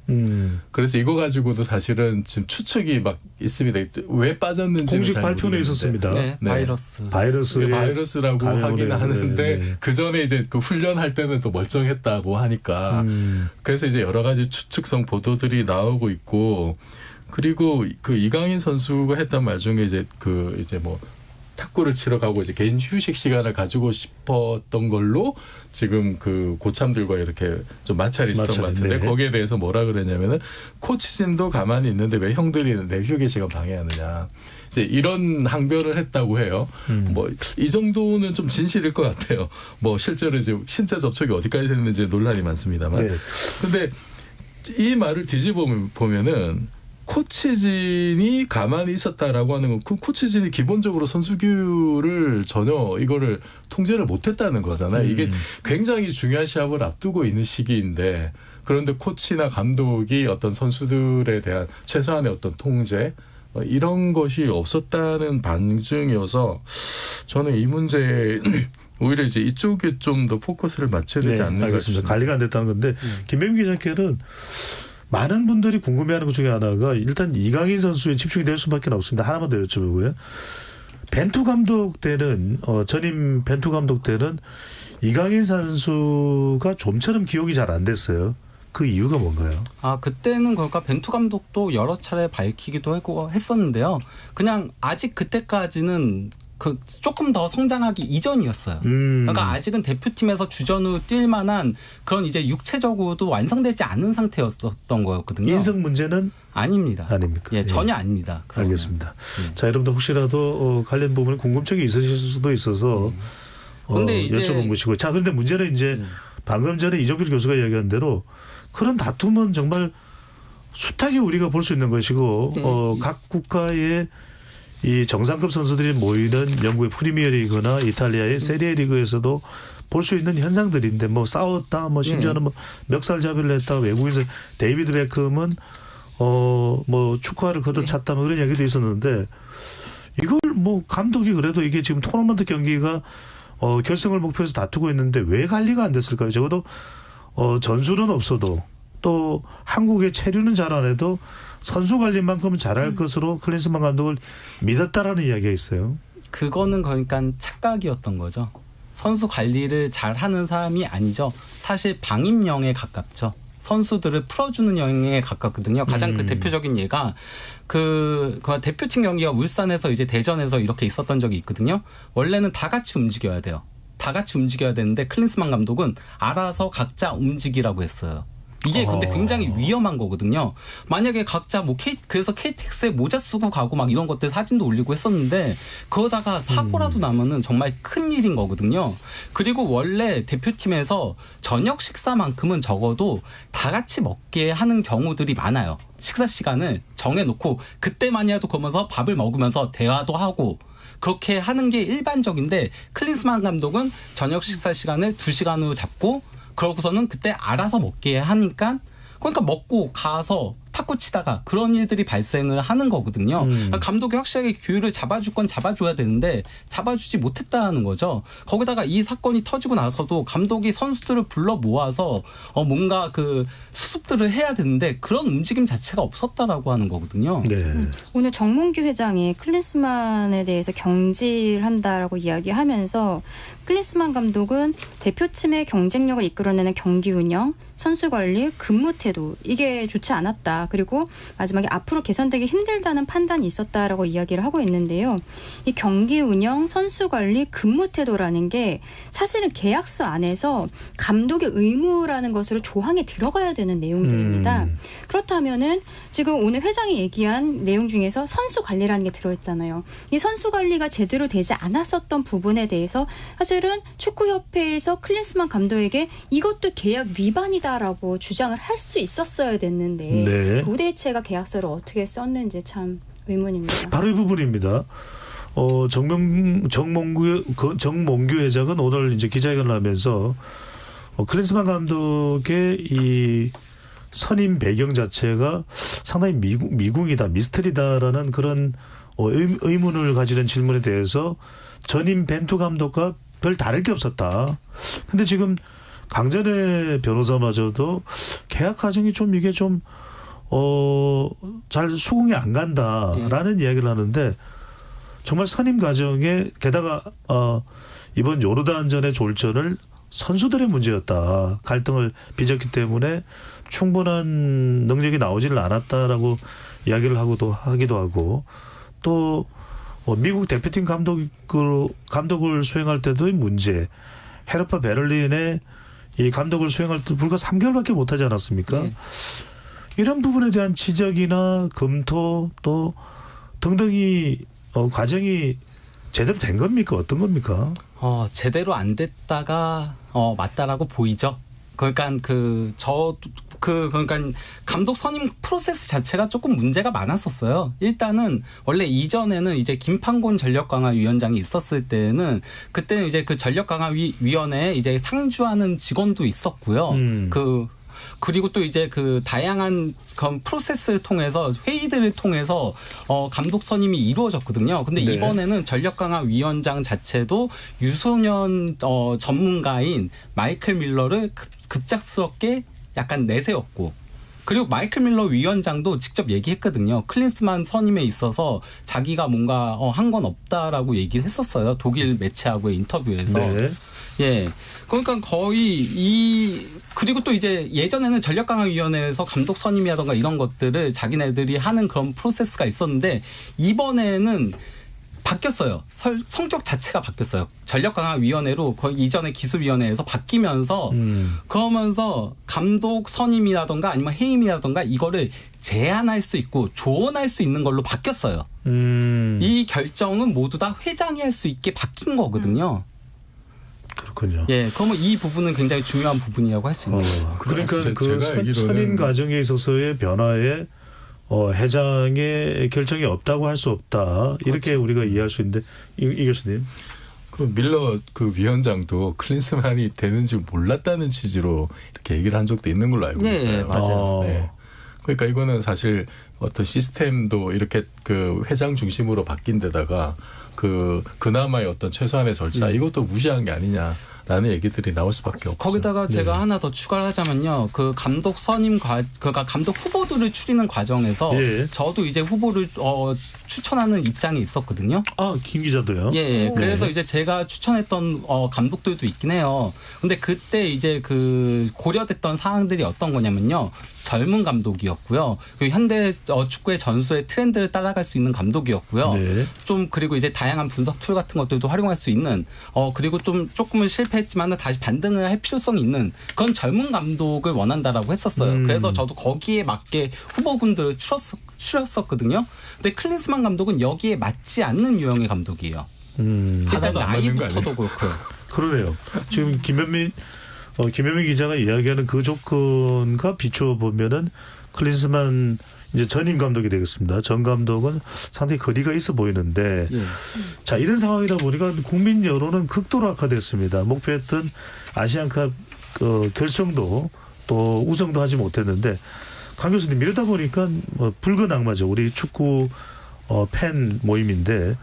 그래서 이거 가지고도 사실은 지금 추측이 막 있습니다. 왜 빠졌는지 공식 발표는 있었습니다. 네, 바이러스라고 하긴 하는데 그 전에 이제 그 훈련할 때는 또 멀쩡했다고 하니까 그래서 이제 여러 가지 추측성 보도들이 나오고 있고. 그리고 그 이강인 선수가 했던 말 중에 이제 뭐 탁구를 치러 가고 이제 개인 휴식 시간을 가지고 싶었던 걸로 지금 그 고참들과 이렇게 좀 마찰이 있었던 것 같은데 거기에 대해서 뭐라 그랬냐면은 코치진도 가만히 있는데 왜 형들이 내 휴게 시간 방해하느냐. 이제 이런 항변을 했다고 해요. 뭐 이 정도는 좀 진실일 것 같아요. 뭐 실제로 이제 신체 접촉이 어디까지 됐는지 논란이 많습니다만. 근데 이 말을 뒤집어 보면은 코치진이 가만히 있었다라고 하는 건 그 코치진이 기본적으로 선수교를 전혀 이거를 통제를 못했다는 거잖아요. 이게 굉장히 중요한 시합을 앞두고 있는 시기인데 그런데 코치나 감독이 어떤 선수들에 대한 최소한의 어떤 통제 이런 것이 없었다는 반증이어서 저는 이 문제에 오히려 이제 이쪽에 좀 더 포커스를 맞춰야 되지 않는가 알겠습니다. 싶습니다. 관리가 안 됐다는 건데 김병기 기자께는 많은 분들이 궁금해하는 것 중에 하나가 일단 이강인 선수에 집중이 될 수밖에 없습니다. 하나만 더 여쭤보고요. 벤투 감독 때는 전임 벤투 감독 때는 이강인 선수가 좀처럼 기억이 잘 안 됐어요. 그 이유가 뭔가요? 그때는 그러니까 벤투 감독도 여러 차례 밝히기도 했었는데요. 그냥 아직 그때까지는 그 조금 더 성장하기 이전이었어요. 그러니까 아직은 대표팀에서 주전으로 뛸 만한 그런 이제 육체적으로도 완성되지 않은 상태였었던 거였거든요. 인성 문제는 아닙니다. 아닙니까? 예, 전혀 아닙니다. 그러면. 알겠습니다. 자, 여러분들 혹시라도 관련 부분에 궁금증이 있으실 수도 있어서 근데 이제 여쭤본 것이고. 자, 그런데 문제는 이제 방금 전에 이정필 교수가 이야기한 대로 그런 다툼은 정말 숱하게 우리가 볼 수 있는 것이고 각 국가의 이 정상급 선수들이 모이는 영국의 프리미어리그나 이탈리아의 세리에 리그에서도 볼 수 있는 현상들인데 뭐 싸웠다 뭐 심지어는 뭐 멱살잡이를 했다 외국인에서 데이비드 베컴은 뭐 축구화를 걷어찼다 뭐 그런 얘기도 있었는데 이걸 뭐 감독이 그래도 이게 지금 토너먼트 경기가 결승을 목표해서 다투고 있는데 왜 관리가 안 됐을까요? 적어도 전술은 없어도 또 한국의 체류는 잘 안 해도 선수 관리만큼은 잘할 것으로 클린스만 감독을 믿었다라는 이야기가 있어요. 그거는 그러니까 착각이었던 거죠. 선수 관리를 잘하는 사람이 아니죠. 사실 방임령에 가깝죠. 선수들을 풀어주는 영역에 가깝거든요. 가장 그 대표적인 예가 그 대표팀 경기가 울산에서 이제 대전에서 이렇게 있었던 적이 있거든요. 원래는 다 같이 움직여야 돼요. 다 같이 움직여야 되는데 클린스만 감독은 알아서 각자 움직이라고 했어요. 이게 근데 굉장히 위험한 거거든요. 만약에 각자 뭐 그래서 KTX에 모자 쓰고 가고 막 이런 것들 사진도 올리고 했었는데 그러다가 사고라도 나면은 정말 큰 일인 거거든요. 그리고 원래 대표팀에서 저녁 식사만큼은 적어도 다 같이 먹게 하는 경우들이 많아요. 식사 시간을 정해놓고 그때만이라도 거면서 밥을 먹으면서 대화도 하고 그렇게 하는 게 일반적인데 클린스만 감독은 저녁 식사 시간을 2시간으로 잡고 그러고서는 그때 알아서 먹게 하니까 그러니까 먹고 가서 탁구 치다가 그런 일들이 발생을 하는 거거든요. 그러니까 감독이 확실하게 규율을 잡아줄 건 잡아줘야 되는데 잡아주지 못했다는 거죠. 거기다가 이 사건이 터지고 나서도 감독이 선수들을 불러 모아서 뭔가 그 수습들을 해야 되는데 그런 움직임 자체가 없었다라고 하는 거거든요. 네. 오늘 정몽규 회장이 클린스만에 대해서 경질한다라고 이야기하면서 클린스만 감독은 대표팀의 경쟁력을 이끌어내는 경기 운영, 선수 관리, 근무 태도 이게 좋지 않았다. 그리고 마지막에 앞으로 개선되기 힘들다는 판단이 있었다라고 이야기를 하고 있는데요. 이 경기 운영, 선수 관리, 근무 태도라는 게 사실은 계약서 안에서 감독의 의무라는 것으로 조항에 들어가야 되는 내용들입니다. 그렇다면은 지금 오늘 회장이 얘기한 내용 중에서 선수 관리라는 게 들어있잖아요. 이 선수 관리가 제대로 되지 않았었던 부분에 대해서 사실은 축구협회에서 클린스만 감독에게 이것도 계약 위반이다라고 주장을 할 수 있었어야 됐는데 네. 도대체가 계약서를 어떻게 썼는지 참 의문입니다. 바로 이 부분입니다. 정몽규 회장은 오늘 이제 기자회견을 하면서 클린스만 감독의 이 선임 배경 자체가 상당히 미궁이다, 미스터리다라는 그런 의문을 가지는 질문에 대해서 전임 벤투 감독과 별 다를 게 없었다. 근데 지금 강전의 변호사마저도 계약 과정이 좀 이게 좀 잘 수긍이 안 간다라는 이야기를 하는데 정말 선임 과정에 게다가 이번 요르단전의 졸전을 선수들의 문제였다. 갈등을 빚었기 때문에 충분한 능력이 나오지를 않았다라고 이야기를 하기도 하고 또 미국 대표팀 감독을 수행할 때도의 문제. 헤르파 베를린의 이 감독을 수행할 때 불과 3개월밖에 못하지 않았습니까? 네. 이런 부분에 대한 지적이나 검토 또 등등이 과정이 제대로 된 겁니까? 어떤 겁니까? 제대로 안 됐다가 맞다라고 보이죠. 그러니까 그러니까 감독 선임 프로세스 자체가 조금 문제가 많았었어요. 일단은 원래 이전에는 이제 김판곤 전력강화위원장이 있었을 때는 그때는 이제 그 전력강화위원회에 이제 상주하는 직원도 있었고요. 그리고 또 이제 그 다양한 프로세스를 통해서 회의들을 통해서 감독 선임이 이루어졌거든요. 근데 네. 이번에는 전력강화위원장 자체도 유소년 전문가인 마이클 밀러를 급작스럽게 약간 내세웠고 그리고 마이클 밀러 위원장도 직접 얘기했거든요. 클린스만 선임에 있어서 자기가 뭔가 한 건 없다라고 얘기를 했었어요. 독일 매체하고의 인터뷰에서. 네. 예. 그러니까 거의 그리고 또 이제 예전에는 전력강화위원회에서 감독 선임이라던가 이런 것들을 자기네들이 하는 그런 프로세스가 있었는데 이번에는 바뀌었어요. 성격 자체가 바뀌었어요. 전력강화위원회로 거의 이전의 기술위원회에서 바뀌면서 그러면서 감독 선임이라던가 아니면 해임이라던가 이거를 제안할 수 있고 조언할 수 있는 걸로 바뀌었어요. 이 결정은 모두 다 회장이 할 수 있게 바뀐 거거든요. 그렇군요. 예, 그러면 이 부분은 굉장히 중요한 부분이라고 할 수 있는 거죠. 그러니까 그 선임 과정에 있어서의 변화에 회장의 결정이 없다고 할 수 없다. 이렇게 그렇죠. 우리가 이해할 수 있는데 이 교수님. 그 밀러 그 위원장도 클린스만이 되는지 몰랐다는 취지로 이렇게 얘기를 한 적도 있는 걸로 알고 있어요. 네, 맞아요. 네. 그러니까 이거는 사실 어떤 시스템도 이렇게 그 회장 중심으로 바뀐 데다가 그나마의 어떤 최소한의 절차 이것도 무시한 게 아니냐라는 얘기들이 나올 수밖에 없죠. 거기다가 제가 하나 더 추가를 하자면요. 그 감독 선임 그러니까 감독 후보들을 추리는 과정에서 저도 이제 후보를 추천하는 입장이 있었거든요. 김 기자도요? 예. 그래서 이제 제가 추천했던 감독들도 있긴 해요. 근데 그때 이제 그 고려됐던 사항들이 어떤 거냐면요. 젊은 감독이었고요. 현대 축구의 전수의 트렌드를 따라갈 수 있는 감독이었고요. 네. 좀 그리고 이제 다양한 분석 툴 같은 것들도 활용할 수 있는 그리고 좀 조금은 실패했지만 다시 반등을 할 필요성이 있는 그런 젊은 감독을 원한다라고 했었어요. 그래서 저도 거기에 맞게 후보군들을 추렸었거든요. 근데 클린스만 감독은 여기에 맞지 않는 유형의 감독이에요. 일단 나이부터도 그렇고요. 그러네요. 지금 김현민 기자가 이야기하는 그 조건과 비추어 보면은 클린스만 이제 전임 감독이 되겠습니다. 전 감독은 상당히 거리가 있어 보이는데 자 이런 상황이다 보니까 국민 여론은 극도로 악화됐습니다. 목표했던 아시안컵 결승도 또 우승도 하지 못했는데 강 교수님 이러다 보니까 뭐 붉은 악마죠. 우리 축구 팬 모임인데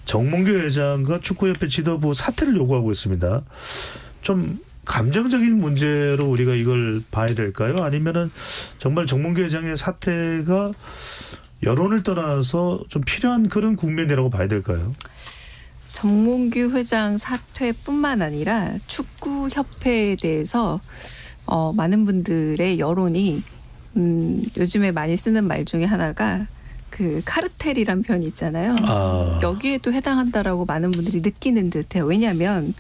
정몽규 회장과 축구협회 지도부 사퇴를 요구하고 있습니다. 좀 감정적인 문제로 우리가 이걸 봐야 될까요? 아니면은 정말 정몽규 회장의 사퇴가 여론을 떠나서 좀 필요한 그런 국면이라고 봐야 될까요? 정몽규 회장 사퇴뿐만 아니라 축구협회에 대해서 많은 분들의 여론이 요즘에 많이 쓰는 말 중에 하나가 그 카르텔이란 표현이 있잖아요. 여기에도 해당한다라고 많은 분들이 느끼는 듯해요. 왜냐하면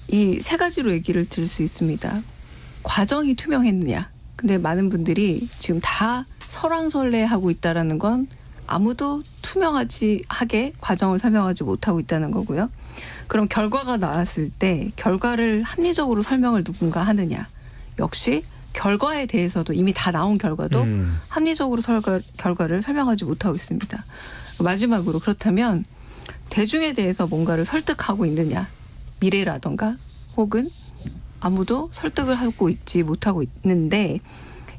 이 세 가지로 얘기를 들 수 있습니다. 과정이 투명했느냐. 근데 많은 분들이 지금 다 설왕설래하고 있다라는 건 아무도 투명하게 과정을 설명하지 못하고 있다는 거고요. 그럼 결과가 나왔을 때 결과를 합리적으로 설명을 누군가 하느냐. 역시 결과에 대해서도 이미 다 나온 결과도 합리적으로 결과를 설명하지 못하고 있습니다. 마지막으로 그렇다면 대중에 대해서 뭔가를 설득하고 있느냐. 미래라던가 혹은 아무도 설득을 하고 있지 못하고 있는데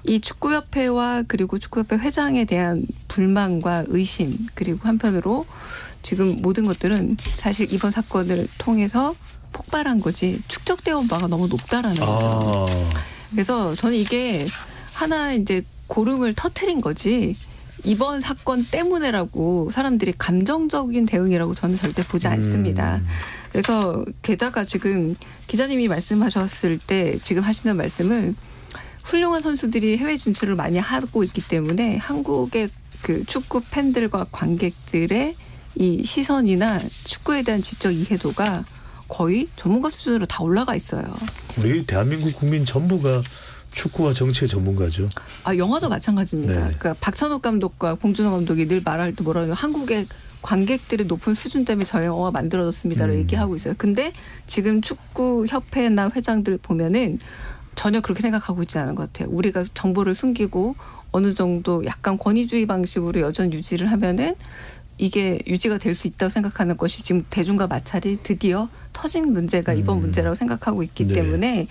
이 축구협회와 그리고 축구협회 회장에 대한 불만과 의심 그리고 한편으로 지금 모든 것들은 사실 이번 사건을 통해서 폭발한 거지 축적되어 온 바가 너무 높다라는 거죠. 그래서 저는 이게 하나 이제 고름을 터트린 거지 이번 사건 때문에라고 사람들이 감정적인 대응이라고 저는 절대 보지 않습니다. 그래서 게다가 지금 기자님이 말씀하셨을 때 지금 하시는 말씀을 훌륭한 선수들이 해외 진출을 많이 하고 있기 때문에 한국의 그 축구 팬들과 관객들의 이 시선이나 축구에 대한 지적 이해도가 거의 전문가 수준으로 다 올라가 있어요. 우리 대한민국 국민 전부가 축구와 정치의 전문가죠. 영화도 마찬가지입니다. 네. 그러니까 박찬욱 감독과 봉준호 감독이 늘 말할 때 뭐라고 한국의 관객들의 높은 수준 때문에 저 영화가 만들어졌습니다라고 얘기하고 있어요. 근데 지금 축구협회나 회장들 보면은 전혀 그렇게 생각하고 있지 않은 것 같아요. 우리가 정보를 숨기고 어느 정도 약간 권위주의 방식으로 여전히 유지를 하면은 이게 유지가 될 수 있다고 생각하는 것이 지금 대중과 마찰이 드디어 터진 문제가 이번 문제라고 생각하고 있기 때문에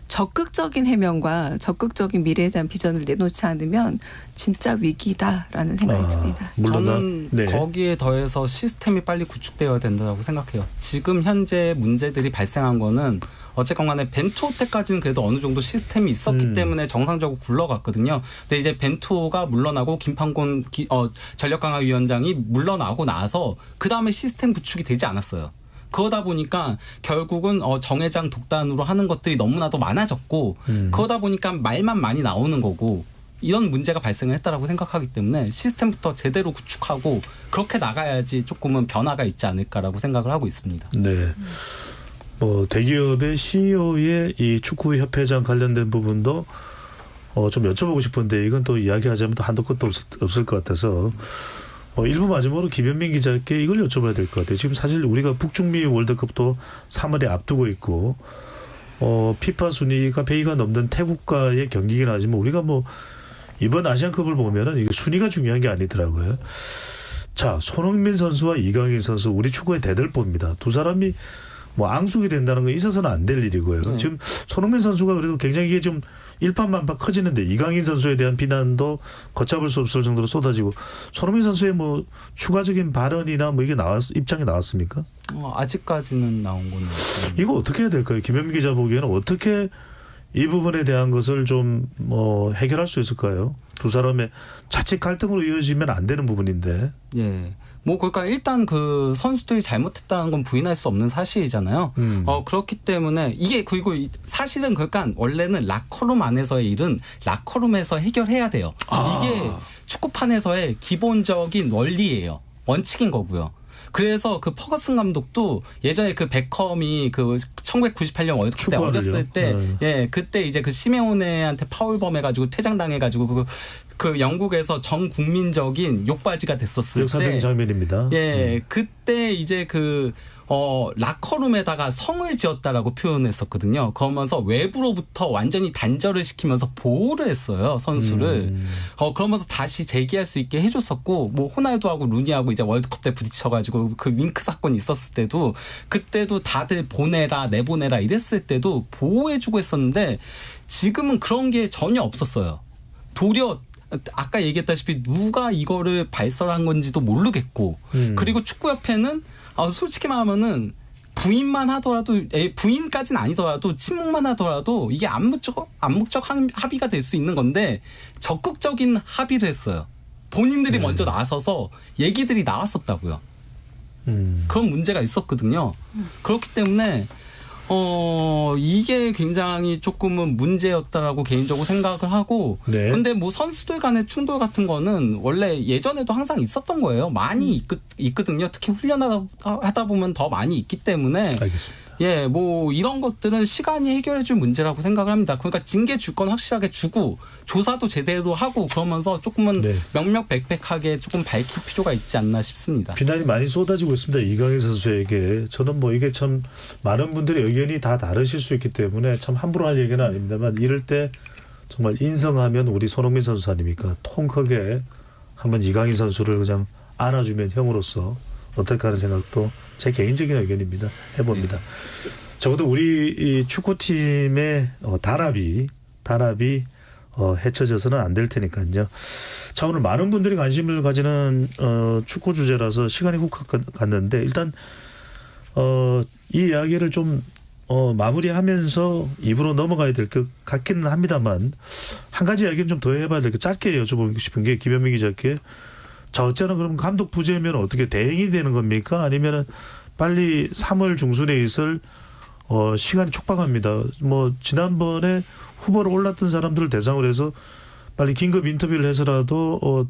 적극적인 해명과 적극적인 미래에 대한 비전을 내놓지 않으면 진짜 위기다라는 생각이 듭니다. 저는 거기에 더해서 시스템이 빨리 구축되어야 된다고 생각해요. 지금 현재 문제들이 발생한 거는 어쨌건 간에 벤투호 때까지는 그래도 어느 정도 시스템이 있었기 때문에 정상적으로 굴러갔거든요. 근데 이제 벤투호가 물러나고 김판곤 전력강화위원장이 물러나고 나서 그다음에 시스템 구축이 되지 않았어요. 그러다 보니까 결국은 정 회장 독단으로 하는 것들이 너무나도 많아졌고 그러다 보니까 말만 많이 나오는 거고 이런 문제가 발생을 했다라고 생각하기 때문에 시스템부터 제대로 구축하고 그렇게 나가야지 조금은 변화가 있지 않을까라고 생각을 하고 있습니다. 네. 뭐 대기업의 CEO의 이 축구협회장 관련된 부분도 좀 여쭤보고 싶은데 이건 또 이야기하자면 또 한도 끝도 없을 것 같아서 일부 마지막으로 김현민 기자께 이걸 여쭤봐야 될 것 같아요. 지금 사실 우리가 북중미 월드컵도 3월에 앞두고 있고 피파 순위가 100위가 넘는 태국과의 경기긴 하지만 우리가 뭐 이번 아시안컵을 보면은 이게 순위가 중요한 게 아니더라고요. 자, 손흥민 선수와 이강인 선수 우리 축구의 대들보입니다. 두 사람이 뭐 앙숙이 된다는 건 있어서는 안 될 일이고요. 지금 손흥민 선수가 그래도 굉장히 이게 좀 일파만파 커지는데 이강인 선수에 대한 비난도 걷잡을 수 없을 정도로 쏟아지고 손흥민 선수의 뭐 추가적인 발언이나 뭐 이게 입장이 나왔습니까? 아직까지는 나온 건 없어요. 이거 어떻게 해야 될까요? 김현민 기자 보기에는 어떻게 이 부분에 대한 것을 좀 해결할 수 있을까요? 두 사람의 자칫 갈등으로 이어지면 안 되는 부분인데. 예. 뭐 그러니까 일단 그 선수들이 잘못했다는 건 부인할 수 없는 사실이잖아요. 그렇기 때문에 이게 그리고 사실은 그러니까 원래는 라커룸 안에서의 일은 라커룸에서 해결해야 돼요. 이게 축구판에서의 기본적인 원리예요. 원칙인 거고요. 그래서 그 퍼거슨 감독도 예전에 그 베컴이 그 1998년 월드컵 때 어렸을 때, 예, 그때 이제 그 시메오네한테 파울범해가지고 퇴장당해가지고 그 영국에서 전 국민적인 욕바지가 됐었을 때. 역사적인 장면입니다. 예, 그때 이제 라커룸에다가 성을 지었다라고 표현했었거든요. 그러면서 외부로부터 완전히 단절을 시키면서 보호를 했어요, 선수를. 그러면서 다시 재기할 수 있게 해줬었고, 뭐 호날두하고 루니하고 이제 월드컵 때 부딪혀가지고 그 윙크 사건이 있었을 때도 그때도 다들 보내라 내보내라 이랬을 때도 보호해주고 했었는데 지금은 그런 게 전혀 없었어요. 도리어 아까 얘기했다시피 누가 이거를 발설한 건지도 모르겠고 그리고 축구협회는 솔직히 말하면은 부인만 하더라도 부인까지는 아니더라도 침묵만 하더라도 이게 암묵적 합의가 될 수 있는 건데 적극적인 합의를 했어요. 본인들이 먼저 나서서 얘기들이 나왔었다고요. 그런 문제가 있었거든요. 그렇기 때문에 이게 굉장히 조금은 문제였다라고 개인적으로 생각을 하고 네. 근데 뭐 선수들 간의 충돌 같은 거는 원래 예전에도 항상 있었던 거예요. 많이 있거든요. 특히 훈련하다 보면 더 많이 있기 때문에 알겠습니다. 예, 뭐 이런 것들은 시간이 해결해 줄 문제라고 생각을 합니다. 그러니까 징계 줄 건 확실하게 주고 조사도 제대로 하고 그러면서 조금은 네. 명명백백하게 조금 밝힐 필요가 있지 않나 싶습니다. 비난이 많이 쏟아지고 있습니다. 이강인 선수에게. 저는 뭐 이게 참 많은 분들의 의견이 다 다르실 수 있기 때문에 참 함부로 할 얘기는 아닙니다만 이럴 때 정말 인성하면 우리 손흥민 선수 아닙니까? 통 크게 한번 이강인 선수를 그냥 안아주면 형으로서 어떨까 하는 생각도 제 개인적인 의견입니다. 해봅니다. 적어도 우리 이 축구팀의 단합이 해쳐져서는 안 될 테니까요. 자, 오늘 많은 분들이 관심을 가지는 축구 주제라서 시간이 훅 갔는데 일단 이 이야기를 좀 마무리하면서 입으로 넘어가야 될 것 같기는 합니다만 한 가지 이야기는 좀 더 해봐야 될 것 짧게 여쭤보고 싶은 게 김현민 기자께 자 어쩌나 그럼 감독 부재면 어떻게 대행이 되는 겁니까? 아니면은 빨리 3월 중순에 있을 시간이 촉박합니다. 뭐 지난번에 후보로 올랐던 사람들을 대상으로 해서 빨리 긴급 인터뷰를 해서라도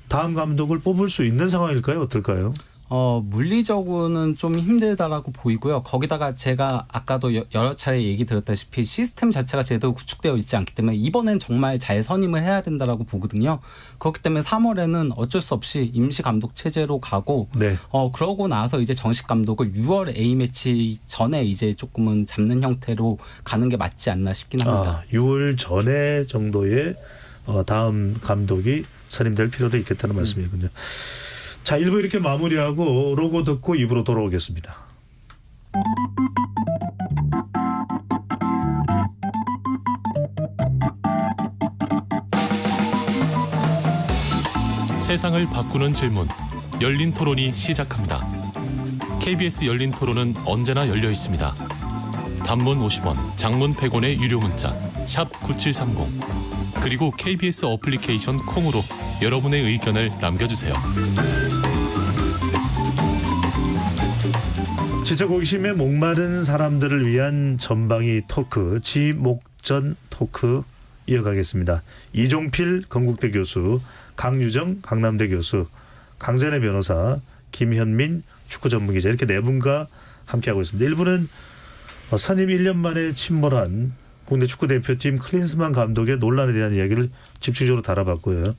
다음 감독을 뽑을 수 있는 상황일까요? 어떨까요? 물리적으로는 좀 힘들다라고 보이고요. 거기다가 제가 아까도 여러 차례 얘기 드렸다시피 시스템 자체가 제대로 구축되어 있지 않기 때문에 이번엔 정말 잘 선임을 해야 된다라고 보거든요. 그렇기 때문에 3월에는 어쩔 수 없이 임시 감독 체제로 가고 네. 그러고 나서 이제 정식 감독을 6월 A매치 전에 이제 조금은 잡는 형태로 가는 게 맞지 않나 싶긴 합니다. 6월 전에 정도의 다음 감독이 선임될 필요도 있겠다는 말씀이군요. 자, 1부 이렇게 마무리하고 로고 듣고 2부로 돌아오겠습니다. 세상을 바꾸는 질문 열린 토론이 시작합니다. KBS 열린 토론은 언제나 열려 있습니다. 단문 50원, 장문 100원의 유료 문자 샵 9730 그리고 KBS 어플리케이션 콩으로 여러분의 의견을 남겨주세요. 지적 호기심에 목마른 사람들을 위한 전방위 토크, 지목전 토크 이어가겠습니다. 이종필 건국대 교수, 강유정 강남대 교수, 강전의 변호사, 김현민 축구 전문기자 이렇게 네 분과 함께하고 있습니다. 1부는 선임 1년 만에 침몰한 국내 축구대표팀 클린스만 감독의 논란에 대한 이야기를 집중적으로 다뤄봤고요.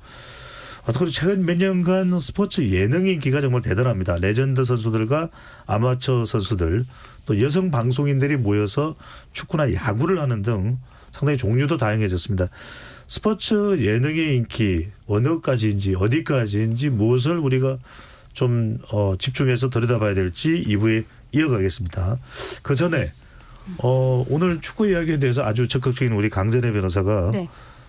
그리고 최근 몇 년간 스포츠 예능 인기가 정말 대단합니다. 레전드 선수들과 아마추어 선수들 또 여성 방송인들이 모여서 축구나 야구를 하는 등 상당히 종류도 다양해졌습니다. 스포츠 예능의 인기 어느까지인지 어디까지인지 무엇을 우리가 좀 집중해서 들여다봐야 될지 2부에 이어가겠습니다. 그 전에 오늘 축구 이야기에 대해서 아주 적극적인 우리 강전의 변호사가 네.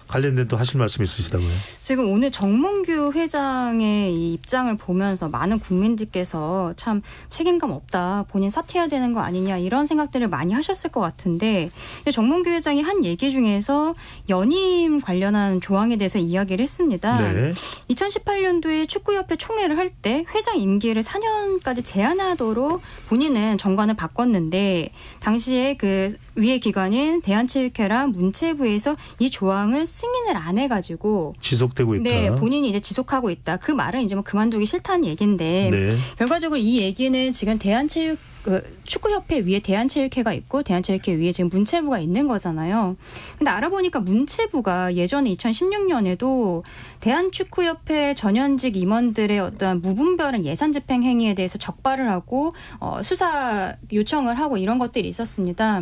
관련된 또 하실 말씀이 있으시다고요? 지금 오늘 정몽규 회장의 이 입장을 보면서 많은 국민들께서 참 책임감 없다. 본인 사퇴해야 되는 거 아니냐 이런 생각들을 많이 하셨을 것 같은데 정몽규 회장이 한 얘기 중에서 연임 관련한 조항에 대해서 이야기를 했습니다. 네. 2018년도에 축구협회 총회를 할 때 회장 임기를 4년까지 제한하도록 본인은 정관을 바꿨는데 당시에 그 위의 기관인 대한체육회랑 문체부에서 이 조항을 승인을 안 해가지고 지속되고 있다. 네, 본인이 이제 지속하고 있다. 그 말은 이제 뭐 그만두기 싫다는 얘기인데 네. 결과적으로 이 얘기는 지금 축구협회 위에 대한체육회가 있고 대한체육회 위에 지금 문체부가 있는 거잖아요. 근데 알아보니까 문체부가 예전에 2016년에도 대한축구협회 전현직 임원들의 어떤 무분별한 예산 집행 행위에 대해서 적발을 하고 수사 요청을 하고 이런 것들이 있었습니다.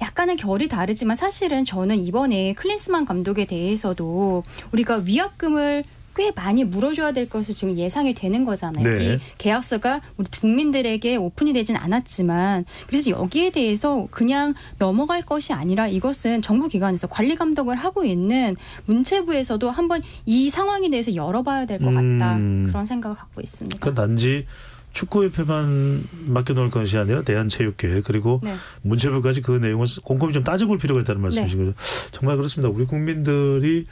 약간은 결이 다르지만 사실은 저는 이번에 클린스만 감독에 대해서도 우리가 위약금을 꽤 많이 물어줘야 될 것으로 지금 예상이 되는 거잖아요. 네. 이 계약서가 우리 국민들에게 오픈이 되진 않았지만 그래서 여기에 대해서 그냥 넘어갈 것이 아니라 이것은 정부 기관에서 관리 감독을 하고 있는 문체부에서도 한번 이 상황에 대해서 열어봐야 될 것 같다. 그런 생각을 갖고 있습니다. 그 단지 축구협회만 맡겨놓을 것이 아니라 대한체육회 그리고 네. 문체부까지 그 내용을 곰곰이 좀 따져볼 필요가 있다는 말씀이신 거죠. 정말 그렇습니다. 우리 국민들이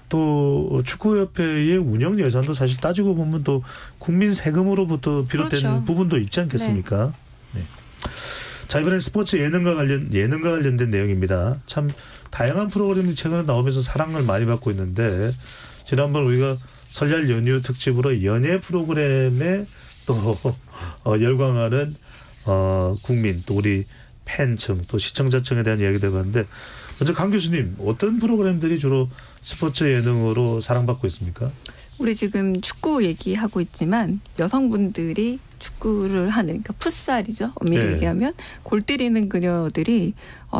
또 축구협회의 운영 예산도 사실 따지고 보면 또 국민 세금으로부터 비롯된 그렇죠. 부분도 있지 않겠습니까? 네. 자, 이번엔 스포츠 예능과 관련된 내용입니다. 참 다양한 프로그램이 최근에 나오면서 사랑을 많이 받고 있는데 지난번 우리가 설날 연휴 특집으로 연예 프로그램에 또 열광하는 국민 또 우리 팬층 또 시청자층에 대한 이야기도 해봤는데 먼저 강 교수님 어떤 프로그램들이 주로 스포츠 예능으로 사랑받고 있습니까? 우리 지금 축구 얘기하고 있지만 여성분들이 축구를 하는 그러니까 풋살이죠. 엄밀히 네. 얘기하면 골 때리는 그녀들이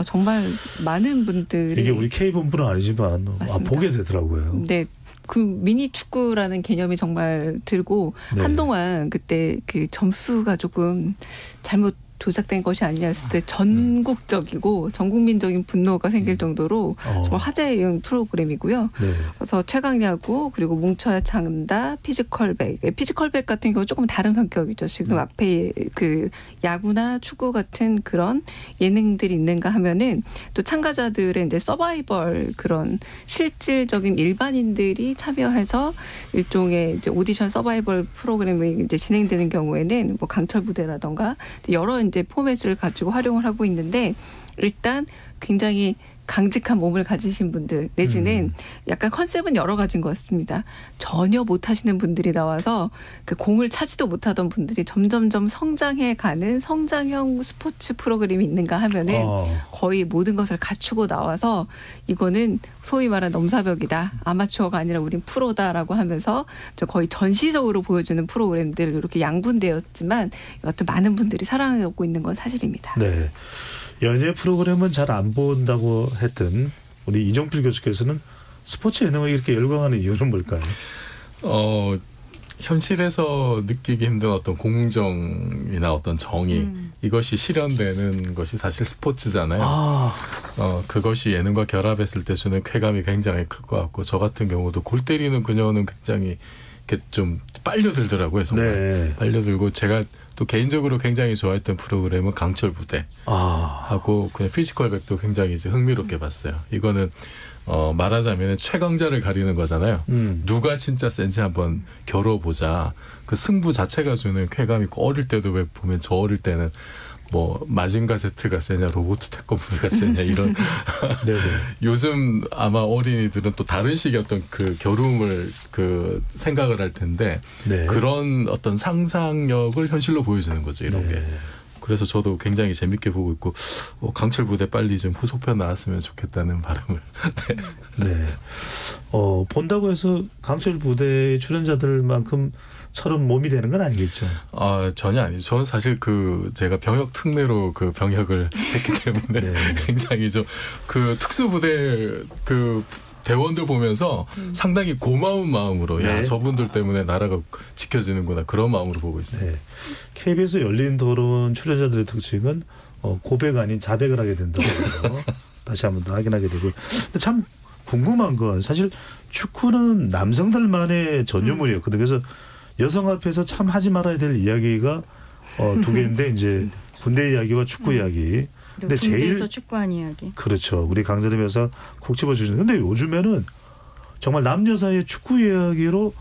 정말 많은 분들이 이게 우리 K본부는 아니지만 보게 되더라고요. 네. 그 미니 축구라는 개념이 정말 들고 네. 한동안 그때 그 점수가 조금 잘못 조작된 것이 아니냐 했을 때 전국적이고 전국민적인 분노가 생길 정도로 정말 화제의 프로그램이고요. 네. 그래서 최강야구 그리고 뭉쳐야 찬다 피지컬백. 피지컬백 같은 경우 조금 다른 성격이죠. 지금 앞에 그 야구나 축구 같은 그런 예능들이 있는가 하면은 또 참가자들의 이제 서바이벌 그런 실질적인 일반인들이 참여해서 일종의 이제 오디션 서바이벌 프로그램이 이제 진행되는 경우에는 뭐 강철 부대라던가 여러 이제 포맷을 가지고 활용을 하고 있는데 일단 굉장히 강직한 몸을 가지신 분들 내지는 약간 컨셉은 여러 가지인 것 같습니다. 전혀 못하시는 분들이 나와서 그 공을 차지도 못하던 분들이 점점점 성장해가는 성장형 스포츠 프로그램이 있는가 하면은 거의 모든 것을 갖추고 나와서 이거는 소위 말하는 넘사벽이다. 아마추어가 아니라 우린 프로다라고 하면서 거의 전시적으로 보여주는 프로그램들 이렇게 양분되었지만 여하튼 많은 분들이 사랑하고 있는 건 사실입니다. 네. 연예 프로그램은 잘 안 본다고 했던 우리 이종필 교수께서는 스포츠 예능을 이렇게 열광하는 이유는 뭘까요? 현실에서 느끼기 힘든 어떤 공정이나 어떤 정의 이것이 실현되는 것이 사실 스포츠잖아요. 그것이 예능과 결합했을 때 주는 쾌감이 굉장히 클 것 같고 저 같은 경우도 골 때리는 그녀는 굉장히 이렇게 좀 빨려들더라고요. 정말 네. 빨려들고 제가 또 개인적으로 굉장히 좋아했던 프로그램은 강철 부대 하고 그냥 피지컬백도 굉장히 이제 흥미롭게 봤어요. 이거는 말하자면 최강자를 가리는 거잖아요. 누가 진짜 센지 한번 겨뤄보자. 그 승부 자체가 주는 쾌감이 있고 어릴 때도 왜 보면 저 어릴 때는 뭐 마징가 Z가 세냐 로봇 태권브가 세냐 이런 요즘 아마 어린이들은 또 다른 식의 어떤 그 겨rum을 그 생각을 할 텐데 네. 그런 어떤 상상력을 현실로 보여주는 거죠 이런 게. 그래서 저도 굉장히 재밌게 보고 있고 강철 부대 빨리 좀 후속편 나왔으면 좋겠다는 바람을. 네. 본다고 해서 강철 부대 출연자들만큼 처럼 몸이 되는 건 아니겠죠? 전혀 아니죠. 저는 사실 제가 병역 특례로 그 병역을 했기 때문에 네. 굉장히 좀 그 특수부대 대원들 보면서 상당히 고마운 마음으로 야 저분들 때문에 나라가 지켜지는구나 그런 마음으로 보고 있습니다. 네. KBS 열린 토론 출연자들의 특징은 고백 아닌 자백을 하게 된다고 다시 한번 더 확인하게 되고 근데 참 궁금한 건 사실 축구는 남성들만의 전유물이었거든요. 그래서 여성 앞에서 참 하지 말아야 될 이야기가 두 개인데 이제 군대 이야기와 축구 이야기. 근데 군대에서 축구한 이야기. 그렇죠. 우리 강선임 여사 콕 집어주시는. 근데 요즘에는 정말 남녀 사이의 축구 이야기로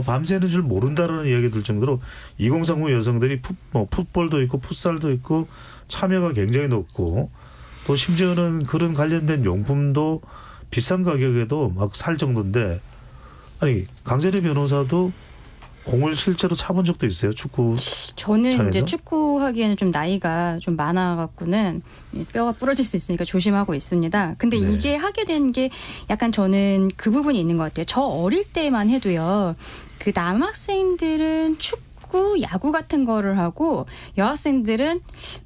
밤새는 줄 모른다라는 이야기 들 정도로 2030 여성들이 풋볼도 있고 풋살도 있고 참여가 굉장히 높고 또 심지어는 그런 관련된 용품도 비싼 가격에도 막 살 정도인데 아니 강선임 변호사도 공을 실제로 차본 적도 있어요? 축구 저는 차에서? 이제 축구하기에는 좀 나이가 좀 많아갖고는 뼈가 부러질 수 있으니까 조심하고 있습니다. 근데 네. 이게 하게 된 게 약간 저는 그 부분이 있는 것 같아요. 저 어릴 때만 해도요. 그 남학생들은 축구, 야구 같은 거를 하고 여학생들은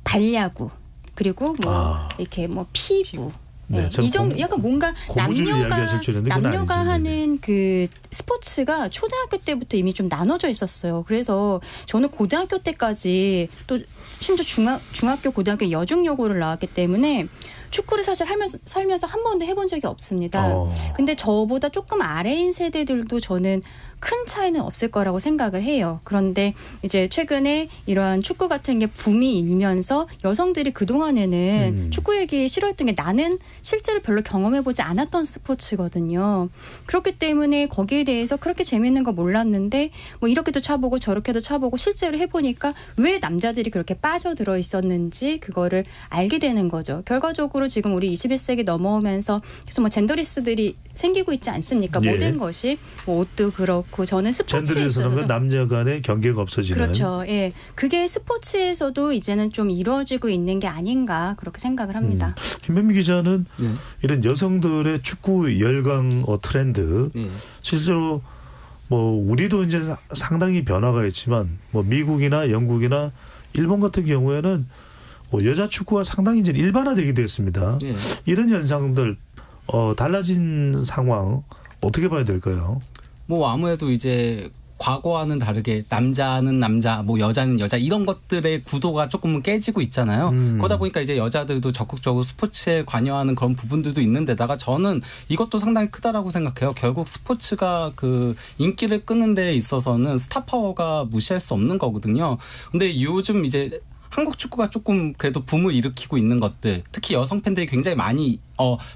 발야구 그리고 뭐 이렇게 뭐 피구 네, 이 정도 약간 뭔가 고무줄 이야기하실 줄 알았는데 그건 남녀가 아니죠. 하는 그 스포츠가 초등학교 때부터 이미 좀 나눠져 있었어요. 그래서 저는 고등학교 때까지 또 심지어 중학교, 고등학교 여중여고를 나왔기 때문에 축구를 사실 살면서 한 번도 해본 적이 없습니다. 근데 저보다 조금 아래인 세대들도 저는 큰 차이는 없을 거라고 생각을 해요. 그런데 이제 최근에 이러한 축구 같은 게 붐이 일면서 여성들이 그동안에는 축구 얘기 싫어했던 게 나는 실제로 별로 경험해보지 않았던 스포츠거든요. 그렇기 때문에 거기에 대해서 그렇게 재밌는 거 몰랐는데 뭐 이렇게도 차보고 저렇게도 차보고 실제로 해보니까 왜 남자들이 그렇게 빠져들어 있었는지 그거를 알게 되는 거죠. 결과적으로 지금 우리 21세기 넘어오면서 계속 뭐 젠더리스들이 생기고 있지 않습니까? 예. 모든 것이 뭐 옷도 그렇고 저는 스포츠에 젠더리스는 있어서도 남녀 간의 경계가 없어지는. 그렇죠. 예, 그게 스포츠에서도 이제는 좀 이루어지고 있는 게 아닌가 그렇게 생각을 합니다. 김현미 기자는 네. 이런 여성들의 축구 열광 트렌드 네. 실제로 뭐 우리도 이제 상당히 변화가 있지만 뭐 미국이나 영국이나 일본 같은 경우에는 뭐 여자 축구가 상당히 이제 일반화되게 됐습니다. 네. 이런 현상들 달라진 상황 어떻게 봐야 될까요? 뭐 아무래도 이제 과거와는 다르게 남자는 남자, 뭐 여자는 여자 이런 것들의 구도가 조금은 깨지고 있잖아요. 그러다 보니까 이제 여자들도 적극적으로 스포츠에 관여하는 그런 부분들도 있는데다가 저는 이것도 상당히 크다라고 생각해요. 결국 스포츠가 그 인기를 끄는 데 있어서는 스타 파워가 무시할 수 없는 거거든요. 근데 요즘 이제 한국 축구가 조금 그래도 붐을 일으키고 있는 것들, 특히 여성 팬들이 굉장히 많이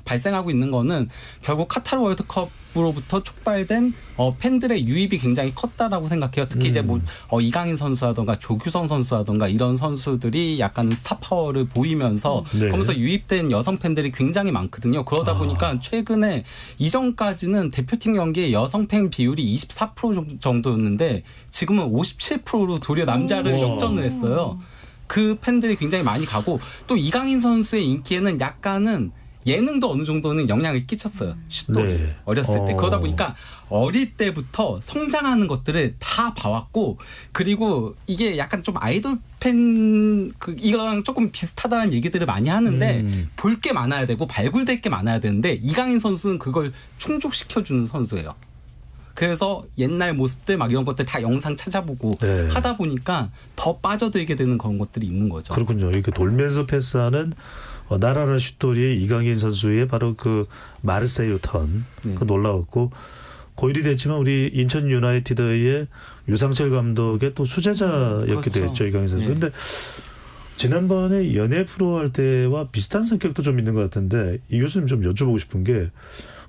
발생하고 있는 거는 결국 카타르 월드컵으로부터 촉발된 팬들의 유입이 굉장히 컸다라고 생각해요. 특히 이제 뭐 이강인 선수라던가 조규성 선수라던가 이런 선수들이 약간 스타 파워를 보이면서 네. 그러면서 유입된 여성 팬들이 굉장히 많거든요. 그러다 보니까 최근에 이전까지는 대표팀 경기에 여성 팬 비율이 24% 정도였는데 지금은 57%로 도리어 남자를 역전을 했어요. 그 팬들이 굉장히 많이 가고 또 이강인 선수의 인기에는 약간은 예능도 어느 정도는 영향을 끼쳤어요. 슛도 네. 어렸을 때. 그러다 보니까 어릴 때부터 성장하는 것들을 다 봐왔고 그리고 이게 약간 좀 아이돌 팬 이거랑 조금 비슷하다는 얘기들을 많이 하는데 볼 게 많아야 되고 발굴될 게 많아야 되는데 이강인 선수는 그걸 충족시켜주는 선수예요. 그래서 옛날 모습들 막 이런 것들 다 영상 찾아보고 네. 하다 보니까 더 빠져들게 되는 그런 것들이 있는 거죠. 그렇군요. 이렇게 돌면서 패스하는 나라라 슛돌이의 이강인 선수의 바로 그 마르세유 턴 그 놀라웠고 고일이 됐지만 우리 인천 유나이티드의 유상철 감독의 또 수제자였기도 그렇죠. 했죠. 이강인 선수. 네. 근데 지난번에 연예 프로 할 때와 비슷한 성격도 좀 있는 것 같은데 이 교수님 좀 여쭤보고 싶은 게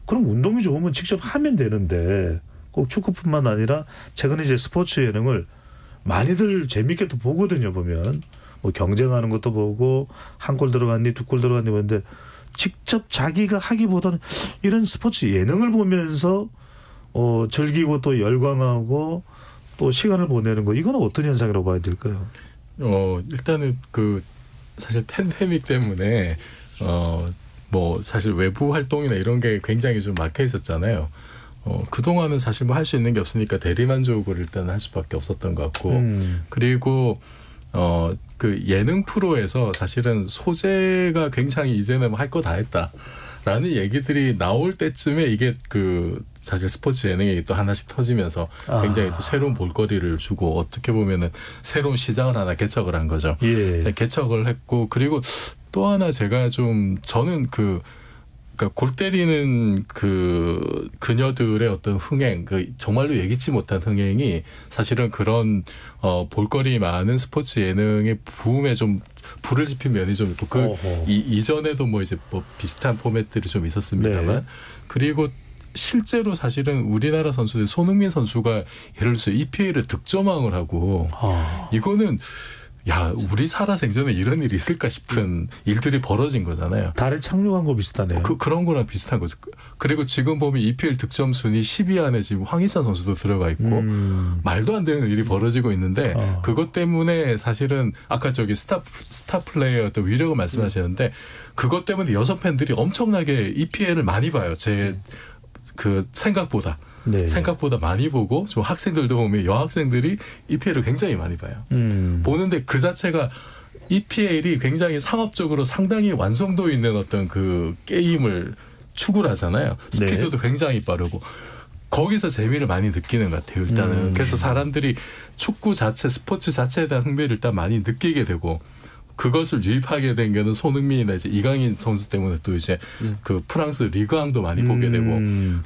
그럼 운동이 좋으면 직접 하면 되는데 꼭 축구뿐만 아니라 최근에 이제 스포츠 예능을 많이들 재밌게 또 보거든요. 보면 뭐 경쟁하는 것도 보고 한 골 들어갔니 두 골 들어갔니 보는데 직접 자기가 하기보다는 이런 스포츠 예능을 보면서 즐기고 또 열광하고 또 시간을 보내는 거 이거는 어떤 현상이라고 봐야 될까요? 일단은 그 사실 팬데믹 때문에 뭐 사실 외부 활동이나 이런 게 굉장히 좀 막혀 있었잖아요. 그동안은 사실 뭐 할 수 있는 게 없으니까 대리만족을 일단 할 수밖에 없었던 것 같고 그리고 그 예능 프로에서 사실은 소재가 굉장히 이제는 할 거 다 했다라는 얘기들이 나올 때쯤에 이게 그 사실 스포츠 예능이 또 하나씩 터지면서 굉장히 또 새로운 볼거리를 주고 어떻게 보면은 새로운 시장을 하나 개척을 한 거죠. 예. 개척을 했고 그리고 또 하나 제가 좀 저는 그러니까 골 때리는 그 그녀들의 어떤 흥행, 그 정말로 예기치 못한 흥행이 사실은 그런 볼거리 많은 스포츠 예능의 부음에 좀 불을 지핀 면이 좀 있고 그 이전에도 뭐 이제 뭐 비슷한 포맷들이 좀 있었습니다만 네. 그리고 실제로 사실은 우리나라 선수들 손흥민 선수가 예를 들어서 EPL을 득점왕을 하고 이거는 야 우리 살아생전에 이런 일이 있을까 싶은 일들이 벌어진 거잖아요. 달에 착륙한 거 비슷하네요. 그런 거랑 비슷한 거죠. 그리고 지금 보면 EPL 득점 순위 10위 안에 지금 황희찬 선수도 들어가 있고 말도 안 되는 일이 벌어지고 있는데 그것 때문에 사실은 아까 저기 스타 플레이어 또 위력을 말씀하시는데 그것 때문에 여성 팬들이 엄청나게 EPL을 많이 봐요. 제 그 생각보다 많이 보고 좀 학생들도 보면 여학생들이 EPL을 굉장히 많이 봐요. 보는데 그 자체가 EPL이 굉장히 상업적으로 상당히 완성도 있는 어떤 그 게임을 추구를 하잖아요. 스피드도 굉장히 빠르고. 거기서 재미를 많이 느끼는 것 같아요. 일단은. 그래서 사람들이 축구 자체, 스포츠 자체에 대한 흥미를 일단 많이 느끼게 되고 그것을 유입하게 된 게는 손흥민이나 이제 이강인 선수 때문에 또 이제 그 프랑스 리그왕도 많이 보게 되고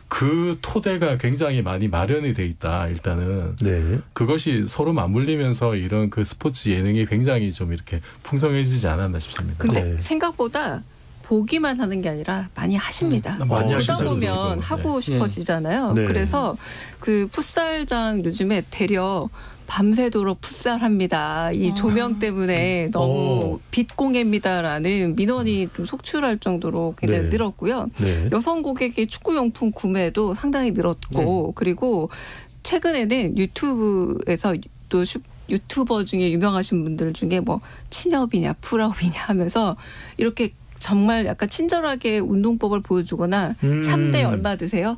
그 토대가 굉장히 많이 마련이 돼 있다. 일단은 네. 그것이 서로 맞물리면서 이런 그 스포츠 예능이 굉장히 좀 이렇게 풍성해지지 않았나 싶습니다. 근데 네. 생각보다 보기만 하는 게 아니라 많이 하십니다. 많이 보다 하시죠, 보면 지금. 하고 싶어지잖아요. 네. 그래서 그 풋살장 요즘에 되려 밤새도록 풋살합니다. 이 조명 때문에 너무 빛공해입니다라는 민원이 좀 속출할 정도로 굉장히 네. 늘었고요. 네. 여성 고객의 축구용품 구매도 상당히 늘었고 그리고 최근에는 유튜브에서 또 유튜버 중에 유명하신 분들 중에 뭐 친협이냐 풀업이냐 하면서 이렇게 정말 약간 친절하게 운동법을 보여주거나 3대 얼마 드세요?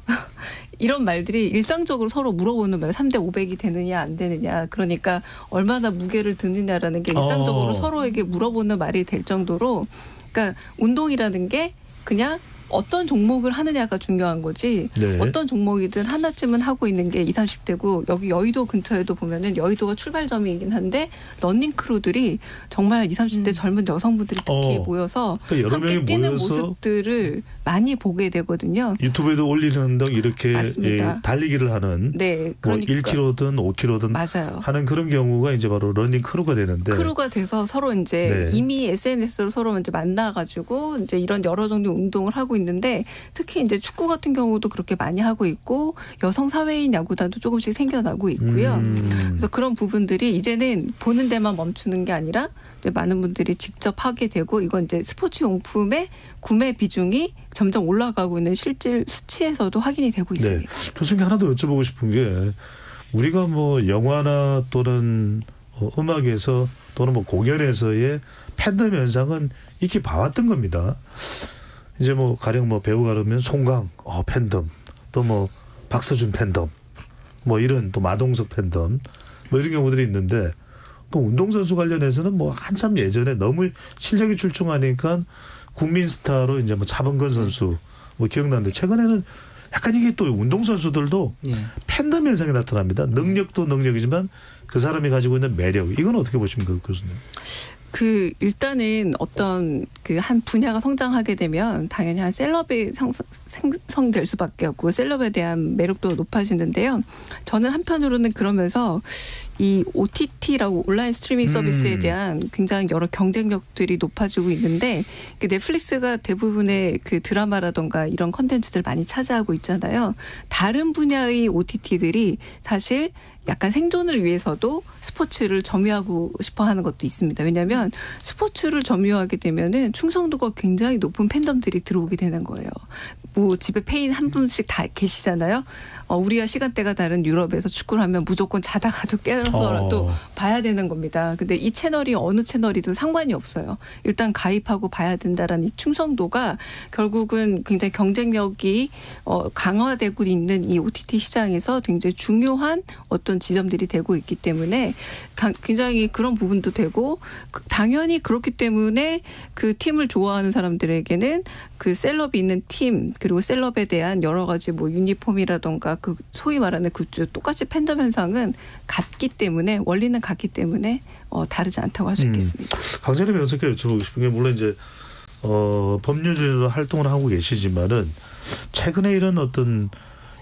이런 말들이 일상적으로 서로 물어보는 말. 3대 500이 되느냐 안 되느냐. 그러니까 얼마나 무게를 드느냐라는 게 일상적으로 서로에게 물어보는 말이 될 정도로 그러니까 운동이라는 게 그냥 어떤 종목을 하느냐가 중요한 거지 네. 어떤 종목이든 하나쯤은 하고 있는 게 20, 30대고 여기 여의도 근처에도 보면은 여의도가 출발점이긴 한데 러닝 크루들이 정말 20, 30대 젊은 여성분들이 특히 모여서 그러니까 여러 명이 함께 뛰는 모여서 모습들을 많이 보게 되거든요. 유튜브에도 올리는 등 이렇게 맞습니다. 달리기를 하는 네, 뭐 그러니까 1km든 5km든 맞아요. 하는 그런 경우가 이제 바로 러닝 크루가 되는데 크루가 돼서 서로 이제 네. 이미 SNS로 서로 이제 만나가지고 이제 이런 여러 종류 운동을 하고 있는데 특히 이제 축구 같은 경우도 그렇게 많이 하고 있고 여성 사회인 야구단도 조금씩 생겨나고 있고요. 그래서 그런 부분들이 이제는 보는 데만 멈추는 게 아니라 많은 분들이 직접 하게 되고 이건 이제 스포츠 용품의 구매 비중이 점점 올라가고 있는 실질 수치에서도 확인이 되고 있습니다. 네. 교수님 하나 더 여쭤보고 싶은 게 우리가 뭐 영화나 또는 음악에서 또는 뭐 공연에서의 팬덤 현상은 익히 봐왔던 겁니다. 이제 뭐 가령 뭐 배우 가르면 송강 팬덤 또 뭐 박서준 팬덤 뭐 이런 또 마동석 팬덤 뭐 이런 경우들이 있는데 그 운동선수 관련해서는 뭐 한참 예전에 너무 실력이 출중하니까 국민 스타로 이제 뭐 차범근 선수 뭐 기억나는데 최근에는 약간 이게 또 운동선수들도 팬덤 현상이 나타납니다. 능력도 능력이지만 그 사람이 가지고 있는 매력 이건 어떻게 보십니까 교수님? 그 일단은 어떤 그 한 분야가 성장하게 되면 당연히 한 셀럽이 생성될 수밖에 없고 셀럽에 대한 매력도 높아지는데요. 저는 한편으로는 그러면서 이 OTT라고 온라인 스트리밍 서비스에 대한 굉장히 여러 경쟁력들이 높아지고 있는데 넷플릭스가 대부분의 그 드라마라던가 이런 컨텐츠들 많이 차지하고 있잖아요. 다른 분야의 OTT들이 사실 약간 생존을 위해서도 스포츠를 점유하고 싶어 하는 것도 있습니다. 왜냐하면 스포츠를 점유하게 되면은 충성도가 굉장히 높은 팬덤들이 들어오게 되는 거예요. 뭐 집에 페인 한 분씩 다 계시잖아요. 우리와 시간대가 다른 유럽에서 축구를 하면 무조건 자다가도 깨어서라도 봐야 되는 겁니다. 근데 이 채널이 어느 채널이든 상관이 없어요. 일단 가입하고 봐야 된다라는 이 충성도가 결국은 굉장히 경쟁력이 강화되고 있는 이 OTT 시장에서 굉장히 중요한 어떤 지점들이 되고 있기 때문에 굉장히 그런 부분도 되고 당연히 그렇기 때문에 그 팀을 좋아하는 사람들에게는 그 셀럽이 있는 팀 그리고 셀럽에 대한 여러 가지 뭐 유니폼이라던가 그 소위 말하는 굿즈 똑같이 팬덤 현상은 같기 때문에 원리는 같기 때문에 다르지 않다고 할 수 있겠습니다. 강찬희 변호사께 여쭤보고 싶은 게 물론 이제 법률로 활동을 하고 계시지만은 최근에 이런 어떤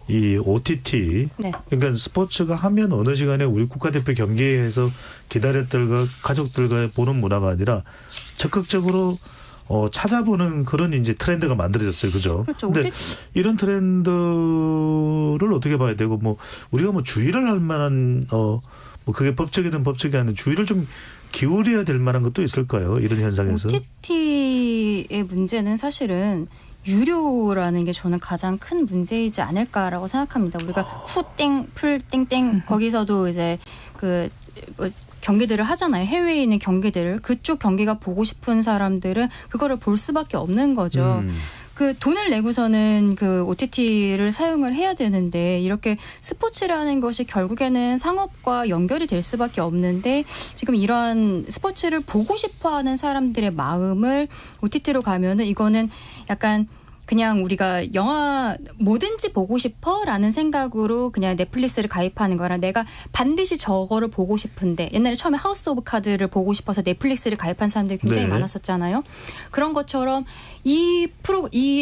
이 OTT 네. 그러니까 스포츠가 하면 어느 시간에 우리 국가대표 경기에서 기다렸들과 가족들과 보는 문화가 아니라 적극적으로 찾아보는 그런 이제 트렌드가 만들어졌어요. 그죠? 그렇죠. 근데 이런 트렌드를 어떻게 봐야 되고 뭐 우리가 뭐 주의를 할 만한 뭐 그게 법적이든 법적이 아닌 주의를 좀 기울여야 될 만한 것도 있을까요? 이런 현상에서. OTT의 문제는 사실은 유료라는 게 저는 가장 큰 문제이지 않을까라고 생각합니다. 우리가 후땡 풀땡땡 거기서도 이제 경기들을 하잖아요. 해외에 있는 경기들을 그쪽 경기가 보고 싶은 사람들은 그거를 볼 수밖에 없는 거죠. 그 돈을 내고서는 그 OTT를 사용을 해야 되는데 이렇게 스포츠라는 것이 결국에는 상업과 연결이 될 수밖에 없는데 지금 이러한 스포츠를 보고 싶어하는 사람들의 마음을 OTT로 가면은 이거는 약간 그냥 우리가 영화 뭐든지 보고 싶어라는 생각으로 그냥 넷플릭스를 가입하는 거라 내가 반드시 저거를 보고 싶은데 옛날에 처음에 하우스 오브 카드를 보고 싶어서 넷플릭스를 가입한 사람들이 굉장히 네. 많았었잖아요. 그런 것처럼 이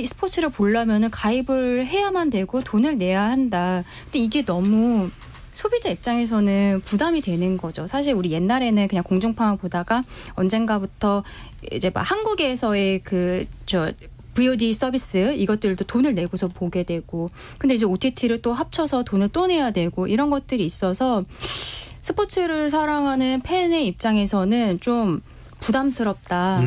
스포츠를 보려면은 가입을 해야만 되고 돈을 내야 한다. 근데 이게 너무 소비자 입장에서는 부담이 되는 거죠. 사실 우리 옛날에는 그냥 공중파만 보다가 언젠가부터 이제 막 한국에서의 VOD 서비스 이것들도 돈을 내고서 보게 되고 근데 이제 OTT를 또 합쳐서 돈을 또 내야 되고 이런 것들이 있어서 스포츠를 사랑하는 팬의 입장에서는 좀 부담스럽다.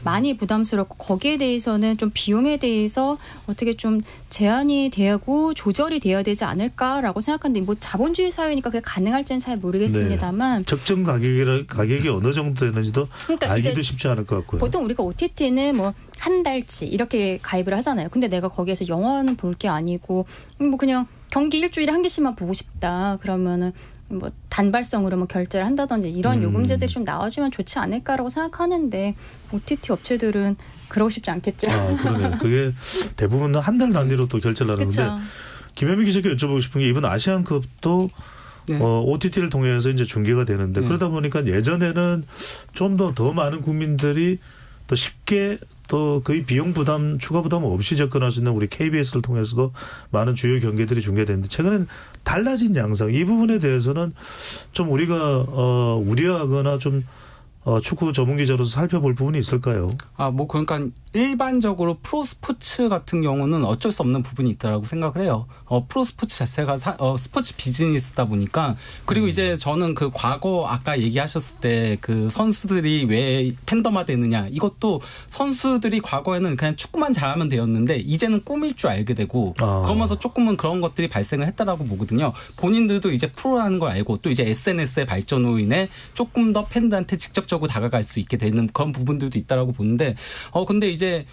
많이 부담스럽고 거기에 대해서는 좀 비용에 대해서 어떻게 좀 제한이 되고 조절이 되어야 되지 않을까라고 생각하는데 뭐 자본주의 사회니까 그게 가능할지는 잘 모르겠습니다만 네. 적정 가격이 어느 정도 되는지도 그러니까 알기도 쉽지 않을 것 같고요. 보통 우리가 OTT는 뭐 한 달치 이렇게 가입을 하잖아요. 근데 내가 거기에서 영화는 볼 게 아니고 뭐 그냥 경기 일주일에 한 개씩만 보고 싶다. 그러면은 뭐 단발성으로 뭐 결제를 한다든지 이런 요금제들이 좀 나와주면 좋지 않을까라고 생각하는데 OTT 업체들은 그러고 싶지 않겠죠. 아, 그러네요. 그게 대부분 한 달 단위로 또 결제를 하는데 그쵸. 김현미 기자께 여쭤보고 싶은 게 이번 아시안컵도 네. OTT를 통해서 이제 중계가 되는데 그러다 보니까 예전에는 좀 더 많은 국민들이 또 쉽게 또 거의 비용 부담, 추가 부담 없이 접근할 수 있는 우리 KBS를 통해서도 많은 주요 경기들이 중계되는데 최근에는 달라진 양상 이 부분에 대해서는 좀 우리가 우려하거나 좀 축구 전문 기자로서 살펴볼 부분이 있을까요? 뭐 그러니까 일반적으로 프로 스포츠 같은 경우는 어쩔 수 없는 부분이 있다라고 생각을 해요. 프로 스포츠 자체가 스포츠 비즈니스다 보니까 그리고 이제 저는 그 과거 아까 얘기하셨을 때 그 선수들이 왜 팬덤화 되느냐 이것도 선수들이 과거에는 그냥 축구만 잘하면 되었는데 이제는 꿈일 줄 알게 되고 그러면서 조금은 그런 것들이 발생을 했다라고 보거든요. 본인들도 이제 프로라는 걸 알고 또 이제 SNS의 발전으로 인해 조금 더 팬들한테 직접적으로 다가갈 수 있게 되는 그런 부분들도 있다라고 보는데 근데 이제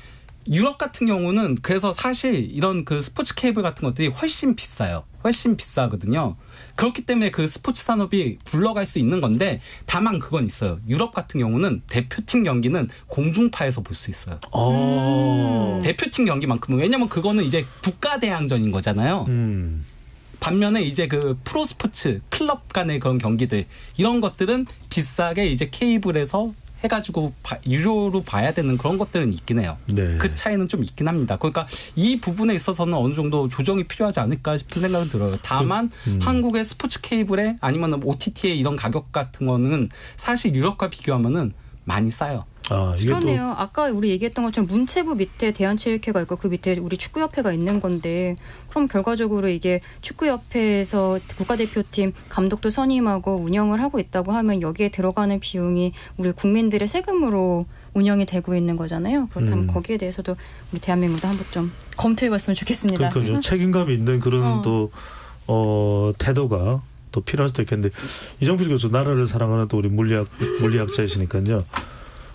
유럽 같은 경우는 그래서 사실 이런 그 스포츠 케이블 같은 것들이 훨씬 비싸요. 훨씬 비싸거든요. 그렇기 때문에 그 스포츠 산업이 굴러갈 수 있는 건데 다만 그건 있어요. 유럽 같은 경우는 대표팀 경기는 공중파에서 볼 수 있어요. 대표팀 경기만큼은 왜냐면 그거는 이제 국가대항전인 거잖아요. 반면에 이제 그 프로 스포츠 클럽 간의 그런 경기들 이런 것들은 비싸게 이제 케이블에서 해가지고 유료로 봐야 되는 그런 것들은 있긴 해요. 네. 그 차이는 좀 있긴 합니다. 그러니까 이 부분에 있어서는 어느 정도 조정이 필요하지 않을까 싶은 생각은 들어요. 다만 한국의 스포츠 케이블에 아니면 OTT의 이런 가격 같은 거는 사실 유럽과 비교하면은 많이 싸요. 이게 그러네요. 아까 우리 얘기했던 것처럼 문체부 밑에 대한체육회가 있고 그 밑에 우리 축구협회가 있는 건데 그럼 결과적으로 이게 축구협회에서 국가대표팀 감독도 선임하고 운영을 하고 있다고 하면 여기에 들어가는 비용이 우리 국민들의 세금으로 운영이 되고 있는 거잖아요. 그렇다면 거기에 대해서도 우리 대한민국도 한번 좀 검토해봤으면 좋겠습니다. 그러니까요. 책임감 있는 그런 또 태도가 또 필요할 수도 있겠는데 이정필 교수 나라를 사랑하는 또 우리 물리학자이시니까요.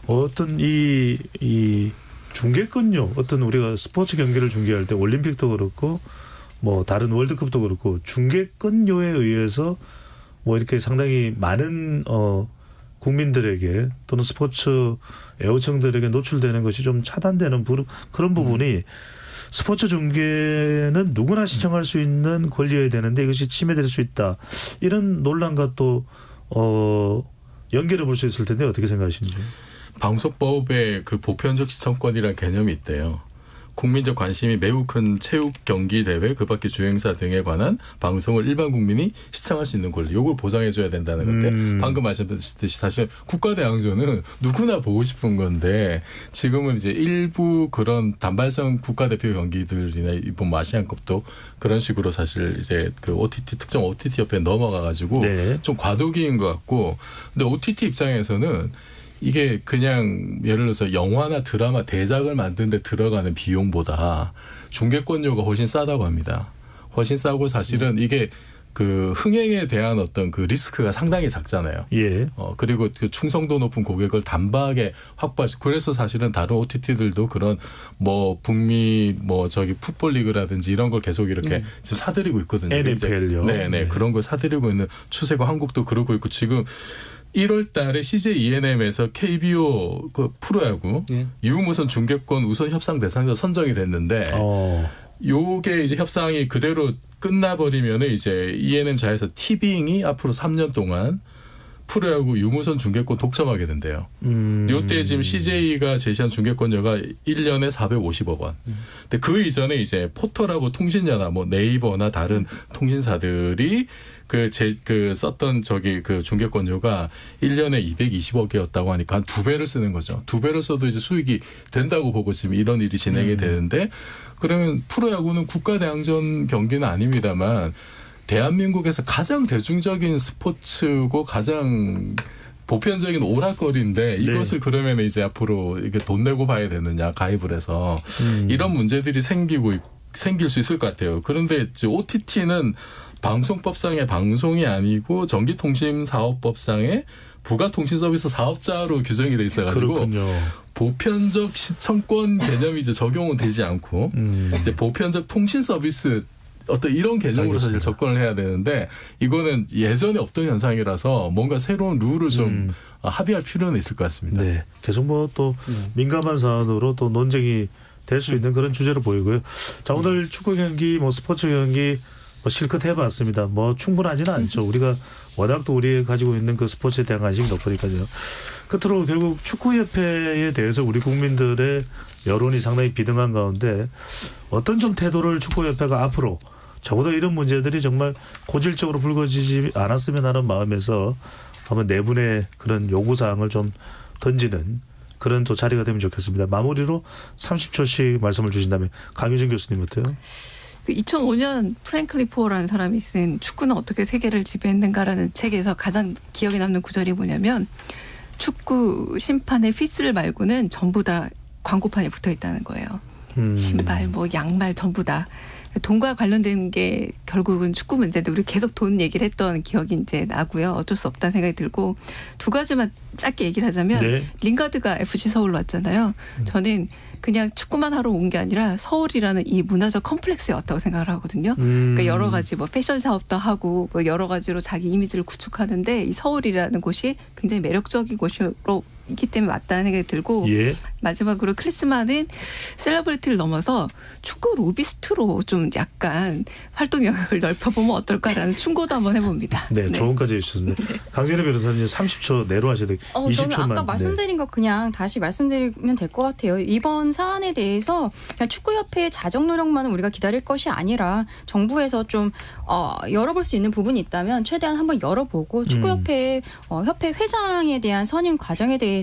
어떤 이 중계권료 어떤 우리가 스포츠 경기를 중계할 때 올림픽도 그렇고 뭐 다른 월드컵도 그렇고 중계권료에 의해서 뭐 이렇게 상당히 많은 국민들에게 또는 스포츠 애호청들에게 노출되는 것이 좀 차단되는 그런 부분이 스포츠 중계는 누구나 시청할 수 있는 권리여야 되는데 이것이 침해될 수 있다. 이런 논란과 또 연결해 볼 수 있을 텐데 어떻게 생각하시는지요? 방송법에 그 보편적 시청권이라는 개념이 있대요. 국민적 관심이 매우 큰 체육 경기 대회 그밖에 주행사 등에 관한 방송을 일반 국민이 시청할 수 있는 권리 이걸 보장해 줘야 된다는 건데 방금 말씀드렸듯이 사실 국가대항전은 누구나 보고 싶은 건데 지금은 이제 일부 그런 단발성 국가대표 경기들이나 이번 아시안컵도 그런 식으로 사실 이제 그 OTT 특정 OTT 옆에 넘어가 가지고 좀 과도기인 것 같고 근데 OTT 입장에서는 이게 그냥 예를 들어서 영화나 드라마 대작을 만드는 데 들어가는 비용보다 중계권료가 훨씬 싸다고 합니다. 훨씬 싸고 사실은 이게 그 흥행에 대한 어떤 그 리스크가 상당히 작잖아요. 예. 그리고 그 충성도 높은 고객을 단박에 확보할 수. 그래서 사실은 다른 OTT들도 그런 뭐 북미 뭐 저기 풋볼 리그라든지 이런 걸 계속 이렇게 지금 사들이고 있거든요. NFL요. 네. 그런 걸 사들이고 있는 추세고 한국도 그러고 있고 지금 1월 달에 CJ ENM에서 KBO 그 프로야구 유무선 중계권 우선 협상 대상자 선정이 됐는데 요게 이제 협상이 그대로 끝나버리면은 이제 ENM자에서 티빙이 앞으로 3년 동안 프로야구 유무선 중계권 독점하게 된대요. 요때 지금 CJ가 제시한 중계권료가 1년에 450억 원. 근데 그 이전에 이제 포털하고 통신사나 뭐 네이버나 다른 통신사들이 그 썼던 저기 그 중계권료가 1년에 220억이었다고 하니까 한 2배를 쓰는 거죠. 2배를 써도 이제 수익이 된다고 보고 지금 이런 일이 진행이 되는데 그러면 프로야구는 국가대항전 경기는 아닙니다만 대한민국에서 가장 대중적인 스포츠고 가장 보편적인 오락거리인데 이것을 그러면 이제 앞으로 이게 돈 내고 봐야 되느냐 가입을 해서 이런 문제들이 생길 수 있을 것 같아요. 그런데 이제 OTT는 방송법상의 방송이 아니고 전기통신사업법상의 부가통신서비스 사업자로 규정이 돼 있어가지고 그렇군요. 보편적 시청권 개념이 이제 적용은 되지 않고 이제 보편적 통신 서비스 어떤 이런 개념으로 알겠습니다. 사실 접근을 해야 되는데 이거는 예전에 없던 현상이라서 뭔가 새로운 룰을 좀 합의할 필요는 있을 것 같습니다. 네, 계속 뭐 또 민감한 사안으로 또 논쟁이 될 수 있는 그런 주제로 보이고요. 자, 오늘 축구 경기, 뭐 스포츠 경기 뭐 실컷 해봤습니다. 뭐 충분하지는 않죠. 우리가 워낙 또 우리 가지고 있는 그 스포츠에 대한 관심이 높으니까요. 끝으로 결국 축구협회에 대해서 우리 국민들의 여론이 상당히 비등한 가운데 어떤 좀 태도를 축구협회가 앞으로 적어도 이런 문제들이 정말 고질적으로 불거지지 않았으면 하는 마음에서 한번 내분의 그런 요구사항을 좀 던지는 그런 또 자리가 되면 좋겠습니다. 마무리로 30초씩 말씀을 주신다면 강유진 교수님 어때요? 2005년 프랭클 리포라는 사람이 쓴 축구는 어떻게 세계를 지배했는가라는 책에서 가장 기억에 남는 구절이 뭐냐면 축구 심판의 휘슬 말고는 전부 다 광고판에 붙어 있다는 거예요. 신발, 뭐 양말 전부 다. 돈과 관련된 게 결국은 축구 문제인데 우리 계속 돈 얘기를 했던 기억이 이제 나고요. 어쩔 수 없다는 생각이 들고 두 가지만 짧게 얘기를 하자면 링가드가 FC 서울로 왔잖아요. 저는 그냥 축구만 하러 온 게 아니라 서울이라는 이 문화적 컴플렉스에 왔다고 생각을 하거든요. 그러니까 여러 가지 뭐 패션 사업도 하고 뭐 여러 가지로 자기 이미지를 구축하는데 이 서울이라는 곳이 굉장히 매력적인 곳으로 있기 때문에 왔다는 생각이 들고 마지막으로 클리스마는 셀러브리티를 넘어서 축구 로비스트로 좀 약간 활동 영역을 넓혀보면 어떨까라는 충고도 한번 해봅니다. 네, 조언까지 해주셨습니다. 강진혜 변호사님 30초 내로 하셔야 돼요. 20초만. 저는 아까 말씀드린 거 그냥 다시 말씀드리면 될 것 같아요. 이번 사안에 대해서 그냥 축구협회의 자정 노력만은 우리가 기다릴 것이 아니라 정부에서 좀 열어볼 수 있는 부분이 있다면 최대한 한번 열어보고 축구협회 협회 회장에 대한 선임 과정에 대해서도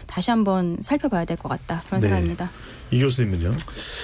다시 한번 살펴봐야 될 것 같다. 그런 생각입니다. 이 교수님은요?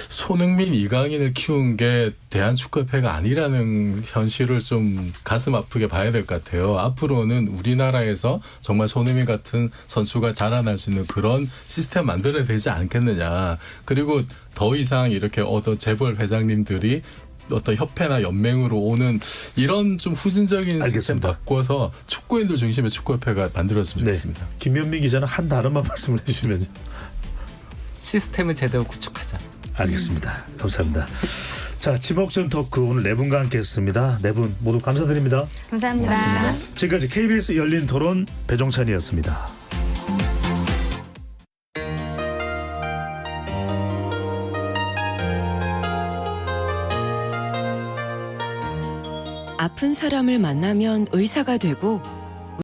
손흥민, 이강인을 키운 게 대한축구협회가 아니라는 현실을 좀 가슴 아프게 봐야 될 것 같아요. 앞으로는 우리나라에서 정말 손흥민 같은 선수가 자라날 수 있는 그런 시스템 만들어야 되지 않겠느냐. 그리고 더 이상 이렇게 재벌 회장님들이 어떤 협회나 연맹으로 오는 이런 좀 후진적인 시스템 바꿔서 축구인들 중심의 축구협회가 만들어졌으면 좋겠습니다. 김현민 기자는 한 단어만 말씀을 해주시면요. 시스템을 제대로 구축하자. 알겠습니다. 감사합니다. 자, 지목전 토크 오늘 네 분과 함께했습니다. 네 분 모두 감사드립니다. 감사합니다. 지금까지 KBS 열린 토론 배종찬이었습니다. 아픈 사람을 만나면 의사가 되고